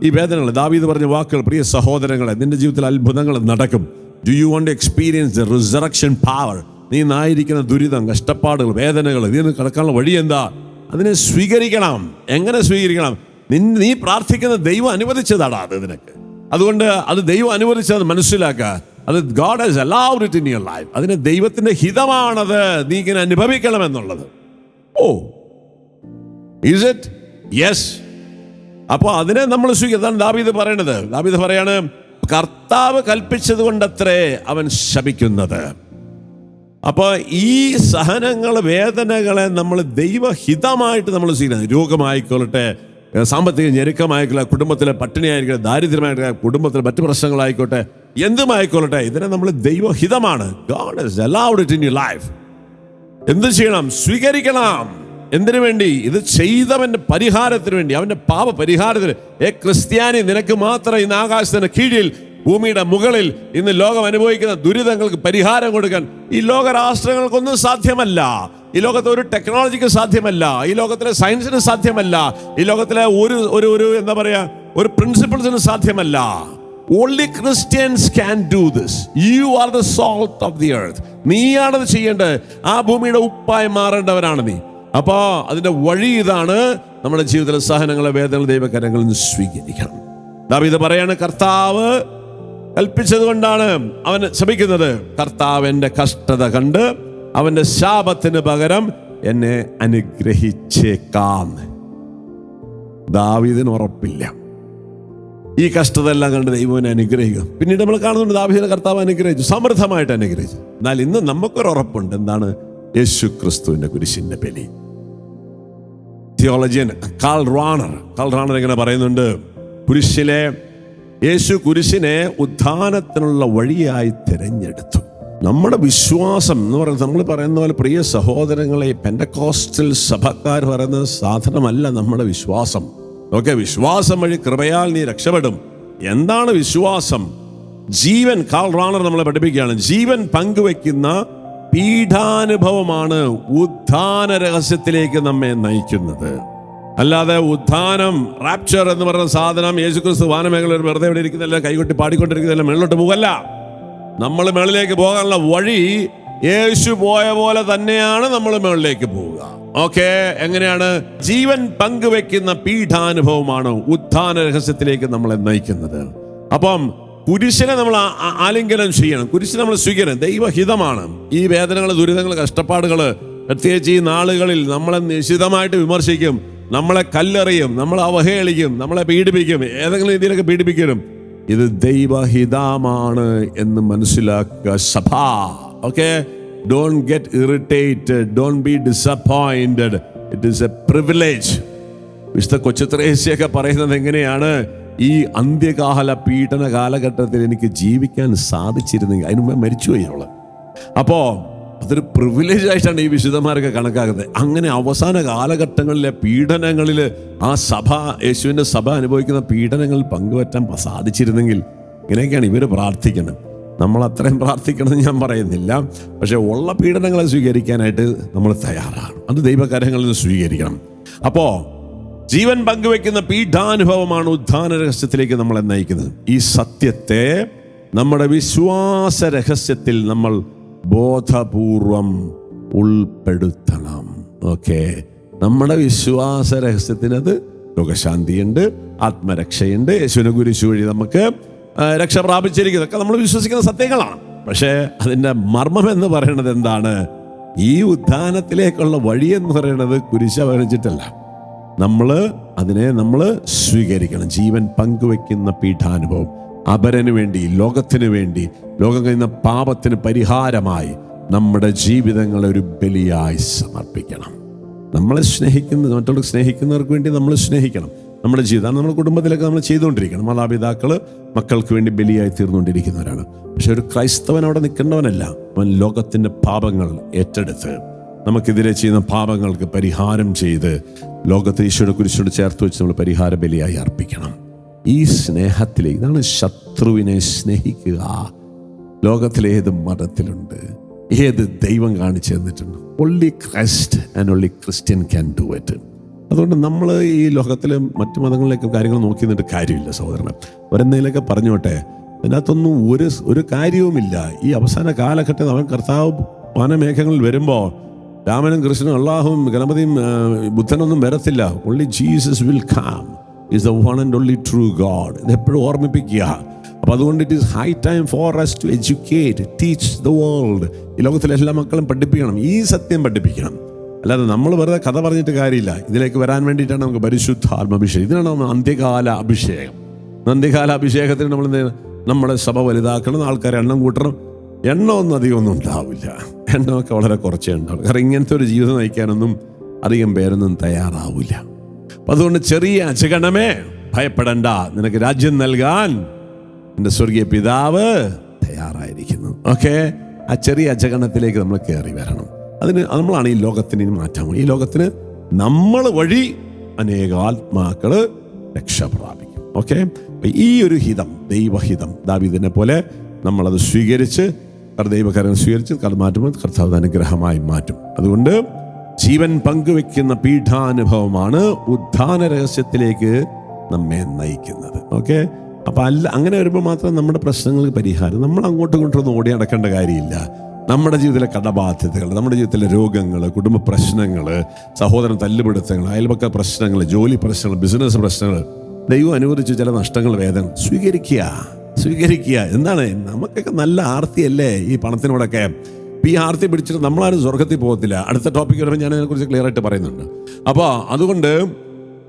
ഈ വേദനകൾ, ദാവീദ് പറഞ്ഞ വാക്കുകൾ, പ്രിയ സഹോദരങ്ങളെ, നിന്റെ ജീവിതത്തിൽ അത്ഭുതങ്ങൾ നടക്കും. Do you want to experience the resurrection power? നീ ആയിരിക്കുന്ന ദുരിതം, കഷ്ടപ്പാടുകൾ, വേദനകൾ, ഇതിന് കിടക്കാനുള്ള വഴി എന്താ? അതിനെ സ്വീകരിക്കണം. എങ്ങനെ സ്വീകരിക്കണം? നീ പ്രാർത്ഥിക്കുന്ന ദൈവം അനുവദിച്ചതാടാ അത് നിനക്ക്. അതുകൊണ്ട് അത് ദൈവം അനുവദിച്ചത് മനസ്സിലാക്കുക. അത് God has allowed it in your life. അതിന് ദൈവത്തിന്റെ ഹിതമാണത് നീ ഇങ്ങനെ അനുഭവിക്കണമെന്നുള്ളത്. Is it? Yes. അപ്പോൾ അതിനെ നമ്മൾ സ്വീകരിക്കണം. ദാവീദ് പറയണത്, ദാവീദ് പറയാണ്, കർത്താവ് കൽപ്പിച്ചത് കൊണ്ടത്രേ അവൻ ശപിക്കുന്നത്. അപ്പോൾ ഈ സഹനങ്ങൾ, വേദനകളെ നമ്മൾ ദൈവഹിതമായിട്ട് നമ്മൾ സ്വീകരിക്കണം. രോഗമായിക്കൊള്ളട്ടെ, സാമ്പത്തിക ഞെരുക്കമായിക്കൊള്ളട്ടെ, കുടുംബത്തിലെ പട്ടിണിയായിരിക്കട്ടെ, ദാരിദ്ര്യമായിക്കോട്ടെ, കുടുംബത്തിലെ മറ്റു പ്രശ്നങ്ങളായിക്കോട്ടെ, എന്തുമായിക്കൊള്ളട്ടെ, ഇതിനെ നമ്മൾ ദൈവഹിതമാണ്. God has allowed it in your life. എന്ത് ചെയ്യണം? സ്വീകരിക്കണം. എന്തിനു വേണ്ടി? ഇത് ചെയ്തവന്റെ പരിഹാരത്തിന് വേണ്ടി, അവന്റെ പാപ പരിഹാരത്തിന്. ക്രിസ്ത്യാനി, നിനക്ക് മാത്രം ഇന്ന് ആകാശത്തിന് കീഴിൽ, ഭൂമിയുടെ മുകളിൽ ഇന്ന് ലോകം അനുഭവിക്കുന്ന ദുരിതങ്ങൾക്ക് പരിഹാരം കൊടുക്കാൻ ഈ ലോക രാഷ്ട്രങ്ങൾക്കൊന്നും സാധ്യമല്ല. ഈ ലോകത്തെ ഒരു ടെക്നോളജിക്ക് സാധ്യമല്ല. ഈ ലോകത്തിലെ സയൻസിന് സാധ്യമല്ല. ഈ ലോകത്തിലെ ഒരു എന്താ പറയാ, ഒരു പ്രിൻസിപ്പിൾസിന് സാധ്യമല്ല. Only Christians can do this. You are the salt of the earth. നീയാണത് ചെയ്യേണ്ടത്. ആ ഭൂമിയുടെ ഉപ്പായി മാറേണ്ടവരാണ് നീ. അപ്പോ അതിന്റെ വഴി ഇതാണ്. നമ്മുടെ ജീവിതത്തിലെ സഹനങ്ങളെ, വേദനകളെ ദൈവകരങ്ങളിൽ നിന്ന് സ്വീകരിക്കണം. ദാവീദ് പറയാണ്, കർത്താവ് കൽപ്പിച്ചത് കൊണ്ടാണ് അവൻ ശപിക്കുന്നത്. കർത്താവ് എന്റെ കഷ്ടത കണ്ട് അവന്റെ ശാപത്തിന് പകരം എന്നെ അനുഗ്രഹിച്ചേക്കാം. ദാവീദിന് ഉറപ്പില്ല, ഈ കഷ്ടത എല്ലാം കണ്ട് ദൈവം എന്നെ അനുഗ്രഹിക്കും. പിന്നീട് നമ്മൾ കാണുന്നുണ്ട് ദാവീദിനെ കർത്താവ് അനുഗ്രഹിച്ചു, സമൃദ്ധമായിട്ട് അനുഗ്രഹിച്ചു. എന്നാൽ ഇന്ന് നമുക്കൊരു ഉറപ്പുണ്ട്. എന്താണ്? യേശു ക്രിസ്തുവിന്റെ കുരിശിന്റെ ബലി. തിയോളജിയൻ കാൾ റാണർ ഇങ്ങനെ പറയുന്നുണ്ട്, യേശു കുരിശിനെ ഉദ്ധാനത്തിനുള്ള വഴിയായി തിരഞ്ഞെടുത്തു. നമ്മുടെ വിശ്വാസം എന്ന് പറയുന്നത്, നമ്മൾ പറയുന്ന പോലെ പ്രിയ സഹോദരങ്ങളെ, പെന്തക്കോസ്റ്റൽ സഭക്കാർ പറയുന്ന സാധനമല്ല നമ്മുടെ വിശ്വാസം. ഓക്കെ, വിശ്വാസം വഴി കൃപയാൽ നീ രക്ഷപ്പെടും. എന്താണ് വിശ്വാസം? ജീവൻ, കാൾ റാണർ നമ്മളെ പഠിപ്പിക്കുകയാണ്, ജീവൻ പങ്കുവെക്കുന്ന പീഠാനുഭവമാണ് ഉദ്ധാന രഹസ്യത്തിലേക്ക് നമ്മെ നയിക്കുന്നത്. അല്ലാതെ ഉദ്ധാനം, റാപ്ചർ എന്ന് പറയുന്ന സാധനം, യേശുക്രിസ്തു വാനമേഖല വെറുതെ ഇവിടെ ഇരിക്കുന്നില്ല, കൈകൊട്ടി പാടിക്കൊണ്ടിരിക്കുന്നില്ല, മേളിലോട്ട് പോകല്ല. നമ്മൾ മേളിലേക്ക് പോകാനുള്ള വഴി യേശു പോയ പോലെ തന്നെയാണ് നമ്മൾ മേളിലേക്ക് പോവുക. ഓക്കെ, എങ്ങനെയാണ്? ജീവൻ പങ്കുവെക്കുന്ന പീഠാനുഭവമാണ് ഉദ്ധാന രഹസ്യത്തിലേക്ക് നമ്മളെ നയിക്കുന്നത്. അപ്പം കുരിശിനെ നമ്മൾ ആലിംഗനം ചെയ്യണം, കുരിശിനെ നമ്മൾ സ്വീകരിക്കണം. ദൈവഹിതമാണ്. ഈ വേദനകൾ, ദുരിതങ്ങൾ, കഷ്ടപ്പാടുകൾ, പ്രത്യേകിച്ച് ഈ നാളുകളിൽ നമ്മളെ നിശിതമായിട്ട് വിമർശിക്കും, നമ്മളെ കല്ലെറിയും, നമ്മളെ അവഹേളിക്കും, നമ്മളെ പീഡിപ്പിക്കും, ഏതെങ്കിലും രീതിയിലൊക്കെ പീഡിപ്പിക്കും. ഇത് ദൈവഹിതമാണ് എന്ന് മനസ്സിലാക്കുക സഭ. Okay, don't get irritated, don't be disappointed. It is A privilege. വിശുദ്ധ കൊച്ചുത്രേസ്യൊക്കെ പറയുന്നത് എങ്ങനെയാണ്? ഈ അന്ത്യകാല പീഡന കാലഘട്ടത്തിൽ എനിക്ക് ജീവിക്കാൻ സാധിച്ചിരുന്നെങ്കിൽ, അതിന് മുമ്പേ മരിച്ചുപോയി അവള്. അപ്പോ അതൊരു പ്രിവിലേജ് ആയിട്ടാണ് ഈ വിശുദ്ധന്മാരൊക്കെ കണക്കാക്കുന്നത്. അങ്ങനെ അവസാന കാലഘട്ടങ്ങളിലെ പീഡനങ്ങളിൽ ആ സഭ, യേശുവിൻ്റെ സഭ അനുഭവിക്കുന്ന പീഡനങ്ങളിൽ പങ്കുപറ്റാൻ സാധിച്ചിരുന്നെങ്കിൽ, ഇങ്ങനെയൊക്കെയാണ് ഇവർ പ്രാർത്ഥിക്കണം. നമ്മൾ അത്രയും പ്രാർത്ഥിക്കണമെന്ന് ഞാൻ പറയുന്നില്ല, പക്ഷെ ഉള്ള പീഡനങ്ങളെ സ്വീകരിക്കാനായിട്ട് നമ്മൾ തയ്യാറാണ്. അത് ദൈവകരങ്ങളിൽ നിന്ന് സ്വീകരിക്കണം. അപ്പോ ജീവൻ പങ്കുവെക്കുന്ന പീഠാനുഭവമാണ് ഉദ്ധാന രഹസ്യത്തിലേക്ക് നമ്മളെ നയിക്കുന്നത്. ഈ സത്യത്തെ നമ്മുടെ വിശ്വാസ രഹസ്യത്തിൽ നമ്മൾ ബോധപൂർവം ഉൾപ്പെടുത്തണം. ഓക്കെ, നമ്മുടെ വിശ്വാസ രഹസ്യത്തിനത് രോഗശാന്തിയുണ്ട്, ആത്മരക്ഷയുണ്ട്, യേശുവിനെ കുരിശു വഴി നമുക്ക് രക്ഷ പ്രാപിച്ചിരിക്കുന്നതൊക്കെ നമ്മൾ വിശ്വസിക്കുന്ന സത്യങ്ങളാണ്. പക്ഷേ അതിൻ്റെ മർമ്മം എന്ന് പറയുന്നത് എന്താണ്? ഈ ഉദ്ധാനത്തിലേക്കുള്ള വഴിയെന്ന് പറയുന്നത് കുരിശ് അവഗണിച്ചിട്ടല്ല. അതിനെ നമ്മൾ സ്വീകരിക്കണം. ജീവൻ പങ്കുവെക്കുന്ന പീഠാനുഭവം അപരന് വേണ്ടി, ലോകത്തിന് വേണ്ടി, ലോകം കഴിയുന്ന പാപത്തിന് പരിഹാരമായി നമ്മുടെ ജീവിതങ്ങളെ ഒരു ബലിയായി സമർപ്പിക്കണം. നമ്മളെ മറ്റുള്ള സ്നേഹിക്കുന്നവർക്ക് വേണ്ടി നമ്മൾ സ്നേഹിക്കണം. നമ്മുടെ ജീവിതം, നമ്മുടെ കുടുംബത്തിലൊക്കെ നമ്മൾ ചെയ്തുകൊണ്ടിരിക്കണം. മാതാപിതാക്കൾ മക്കൾക്ക് വേണ്ടി ബലിയായി തീർന്നുകൊണ്ടിരിക്കുന്നവരാണ്. പക്ഷെ ഒരു ക്രൈസ്തവൻ അവിടെ നിൽക്കേണ്ടവനല്ല. അവൻ ലോകത്തിൻ്റെ പാപങ്ങൾ ഏറ്റെടുത്ത് നമുക്കെതിരെ ചെയ്യുന്ന പാപങ്ങൾക്ക് പരിഹാരം ചെയ്ത് ലോകത്തെ ഈശോയുടെ കുരിശോട് ചേർത്ത് വെച്ച് നമ്മൾ പരിഹാര ബലിയായി അർപ്പിക്കണം. ഈ സ്നേഹത്തിലേക്ക്, ഇതാണ് ശത്രുവിനെ സ്നേഹിക്കുക. ലോകത്തിലെ ഏത് മതത്തിലുണ്ട്, ഏത് ദൈവം കാണിച്ചു തന്നിട്ടുണ്ട്? Only Christ and only Christian can do it. അതുകൊണ്ട് നമ്മൾ ഈ ലോകത്തിലെ മറ്റു മതങ്ങളിലേക്ക് കാര്യങ്ങൾ നോക്കി നിന്നിട്ട് കാര്യമില്ല സഹോദരനെ. ഒരെന്നതിലൊക്കെ പറഞ്ഞോട്ടെ, അതിനകത്തൊന്നും ഒരു കാര്യവുമില്ല. ഈ അവസാന കാലഘട്ടത്തിൽ അവൻ കർത്താവ് വനമേഘങ്ങളിൽ വരുമ്പോൾ രാമനും കൃഷ്ണനും അള്ളാഹുവും ഗണപതിയും ബുദ്ധനൊന്നും വരത്തില്ല. Only Jesus will come, is the one and only true God. ഇത് എപ്പോഴും ഓർമ്മിപ്പിക്കുക. അപ്പോൾ അതുകൊണ്ട് it is high time for us to educate, teach the world. ഈ ലോകത്തിലെ എല്ലാ മക്കളും പഠിപ്പിക്കണം, ഈ സത്യം പഠിപ്പിക്കണം. അല്ലാതെ നമ്മൾ വെറുതെ കഥ പറഞ്ഞിട്ട് കാര്യമില്ല. ഇതിലേക്ക് വരാൻ വേണ്ടിയിട്ടാണ് നമുക്ക് പരിശുദ്ധാത്മാഭിഷേകം. ഇതിനാണ് നമ്മൾ അന്ത്യകാല അഭിഷേകം. അന്ത്യകാല അഭിഷേകത്തിന് നമ്മുടെ സഭ വലുതാക്കണം, ആൾക്കാരെ എണ്ണം കൂട്ടണം. എണ്ണമൊന്നും അധികമൊന്നും ഉണ്ടാവില്ല, എണ്ണമൊക്കെ വളരെ കുറച്ചേ ഉണ്ടാവും. കാരണം ഇങ്ങനത്തെ ഒരു ജീവിതം നയിക്കാനൊന്നും അധികം പേരൊന്നും തയ്യാറാവില്ല. അപ്പം അതുകൊണ്ട് ചെറിയ അജഗണമേ ഭയപ്പെടണ്ട, നിനക്ക് രാജ്യം നൽകാൻ എൻ്റെ സ്വർഗീയ പിതാവ് തയ്യാറായിരിക്കുന്നു. ഓക്കെ, ആ ചെറിയ അജഗണത്തിലേക്ക് നമ്മൾ കയറി വരണം. അതിന് നമ്മളാണ് ഈ ലോകത്തിന് മാറ്റാൻ. ഈ ലോകത്തിന് നമ്മൾ വഴി അനേക ആത്മാക്കൾ രക്ഷ പ്രാപിക്കും. ഓക്കെ, ഈ ഒരു ഹിതം, ദൈവഹിതം, ദാവീദിനെ പോലെ നമ്മളത് സ്വീകരിച്ച്, ദൈവകരം സ്വീകരിച്ച് അത് മാറ്റുമ്പോൾ കർത്താവ് അനുഗ്രഹമായി മാറ്റും. അതുകൊണ്ട് ജീവൻ പങ്കുവെക്കുന്ന പീഠാനുഭവമാണ് ഉദ്ധാന രഹസ്യത്തിലേക്ക് നമ്മെ നയിക്കുന്നത്. ഓക്കെ, അപ്പം അങ്ങനെ വരുമ്പോൾ മാത്രം നമ്മുടെ പ്രശ്നങ്ങൾക്ക് പരിഹാരം. നമ്മൾ അങ്ങോട്ടും ഇങ്ങോട്ടൊന്നും ഓടി നടക്കേണ്ട കാര്യമില്ല. നമ്മുടെ ജീവിതത്തിലെ കടബാധ്യതകൾ, നമ്മുടെ ജീവിതത്തിലെ രോഗങ്ങൾ, കുടുംബ പ്രശ്നങ്ങൾ, സഹോദരൻ തല്ലുപിടുത്തങ്ങൾ, അയൽപക്ക പ്രശ്നങ്ങൾ, ജോലി പ്രശ്നങ്ങൾ, ബിസിനസ് പ്രശ്നങ്ങൾ, ദൈവം അനുവദിച്ച് ചില നഷ്ടങ്ങൾ, വേദന സ്വീകരിക്കുക. എന്താണ്, നമുക്കൊക്കെ നല്ല ആർത്തിയല്ലേ ഈ പണത്തിനോടൊക്കെ. ഈ ആർത്തി പിടിച്ചിട്ട് നമ്മളാരും സ്വർഗത്തിൽ പോകത്തില്ല. അടുത്ത ടോപ്പിക്ക് വരുമ്പോൾ ഞാൻ അതിനെക്കുറിച്ച് ക്ലിയർ ആയിട്ട് പറയുന്നുണ്ട്. അപ്പോൾ അതുകൊണ്ട്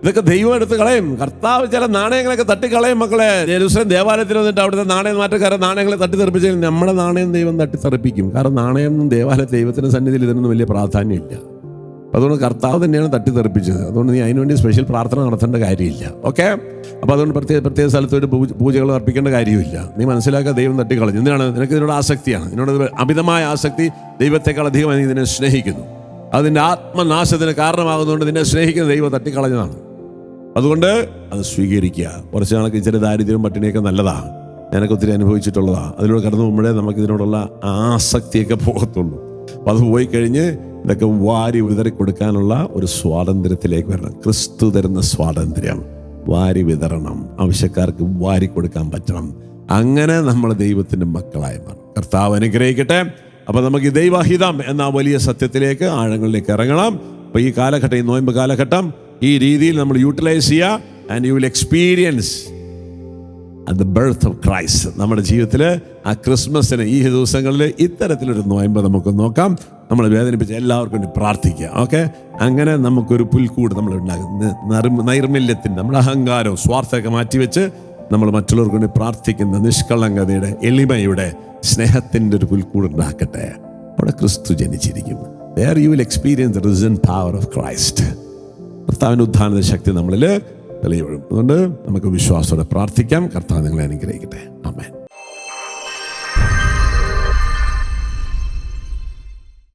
ഇതൊക്കെ ദൈവം എടുത്ത് കളയും. കർത്താവ് ചില നാണയങ്ങളൊക്കെ തട്ടിക്കളയും മക്കളെ. ജെറുസലേം ദേവാലയത്തിൽ വന്നിട്ട് അവിടുത്തെ നാണയം മാറ്റക്കാരെ നാണയങ്ങളെ തട്ടിത്തെറിപ്പിച്ചാൽ നമ്മുടെ നാണയം ദൈവം തട്ടിത്തെറിപ്പിക്കും. കാരണം നാണയം ദേവാലയ ദൈവത്തിൻ്റെ സന്നിധിയിൽ ഇതിനൊന്നും വലിയ പ്രാധാന്യമില്ല. അതുകൊണ്ട് കർത്താവ് തന്നെയാണ് തട്ടിത്തെറിപ്പിച്ചത്. അതുകൊണ്ട് നീ അതിനുവേണ്ടി സ്പെഷ്യൽ പ്രാർത്ഥന നടത്തേണ്ട കാര്യമില്ല. ഓക്കെ, അപ്പോൾ അതുകൊണ്ട് പ്രത്യേക സ്ഥലത്തോട്ട് പൂജകൾ അർപ്പിക്കേണ്ട കാര്യമില്ല. നീ മനസ്സിലാക്കുക, ദൈവം തട്ടിക്കളഞ്ഞു. എന്തിനാണ്? നിനക്ക് ഇതിനോട് ആസക്തിയാണ്. ഇതിനോട് അമിതമായ ആസക്തി ദൈവത്തെക്കാൾ അധികമായി നീ ഇതിനെ സ്നേഹിക്കുന്നു. അതിൻ്റെ ആത്മനാശത്തിന് കാരണമാകുന്നതുകൊണ്ട് നിന്നെ സ്നേഹിക്കുന്ന ദൈവം തട്ടിക്കളഞ്ഞതാണ്. അതുകൊണ്ട് അത് സ്വീകരിക്കുക. കുറച്ച് നാൾക്ക് ഇച്ചിരി ദാരിദ്ര്യവും പട്ടിണിയൊക്കെ നല്ലതാണ്. ഞാനൊക്കെ ഒത്തിരി അനുഭവിച്ചിട്ടുള്ളതാണ്. അതിലൂടെ കടന്നു പോകുമ്പോഴേ നമുക്ക് ഇതിനോടുള്ള ആസക്തിയൊക്കെ പോകത്തുള്ളൂ. അപ്പോൾ അത് പോയി കഴിഞ്ഞ് ഇതൊക്കെ വാരി വിതറി കൊടുക്കാനുള്ള ഒരു സ്വാതന്ത്ര്യത്തിലേക്ക് വരണം. ക്രിസ്തു തരുന്ന സ്വാതന്ത്ര്യം, വാരി വിതരണം, ആവശ്യക്കാർക്ക് വാരി കൊടുക്കാൻ പറ്റണം. അങ്ങനെ നമ്മൾ ദൈവത്തിൻ്റെ മക്കളായി മാറും. കർത്താവ് അനുഗ്രഹിക്കട്ടെ. അപ്പോൾ നമുക്ക് ഈ ദൈവഹിതം എന്ന വലിയ സത്യത്തിലേക്ക് ആഴങ്ങളിലേക്ക് ഇറങ്ങണം. അപ്പോൾ ഈ കാലഘട്ടം, ഈ നോയമ്പ് കാലഘട്ടം ഈ രീതിയിൽ നമ്മൾ യൂട്ടിലൈസ് ചെയ്യുക. And you will experience the birth of Christ. നമ്മുടെ ജീവിതത്തിൽ ആ ക്രിസ്മസിന് ഈ ദിവസങ്ങളിൽ ഇത്തരത്തിലൊരു നോയമ്പ് നമുക്ക് നോക്കാം. നമ്മൾ വേദനിപ്പിച്ച് എല്ലാവർക്കും വേണ്ടി പ്രാർത്ഥിക്കുക. ഓക്കെ, അങ്ങനെ നമുക്കൊരു പുൽക്കൂട് നമ്മൾ ഉണ്ടാകും. നൈർമല്യത്തിൻ്റെ, നമ്മുടെ അഹങ്കാരവും സ്വാർത്ഥമൊക്കെ മാറ്റിവെച്ച് നമ്മൾ മറ്റുള്ളവർക്ക് വേണ്ടി പ്രാർത്ഥിക്കുന്ന നിഷ്കളങ്കതയുടെ, എളിമയുടെ, സ്നേഹത്തിൻ്റെ ഒരു പുൽക്കൂട് ഉണ്ടാക്കട്ടെ. അവിടെ ക്രിസ്തു ജനിച്ചിരിക്കും. There you will experience the risen power of Christ. കർത്താവിൻ്റെ ഉത്ഥാനത്തിന്റെ ശക്തി നമ്മളിൽ തെളിയും. അതുകൊണ്ട് നമുക്ക് വിശ്വാസത്തോടെ പ്രാർത്ഥിക്കാം. കർത്താവ് നിങ്ങളെ അനുഗ്രഹിക്കട്ടെ. ആമേൻ.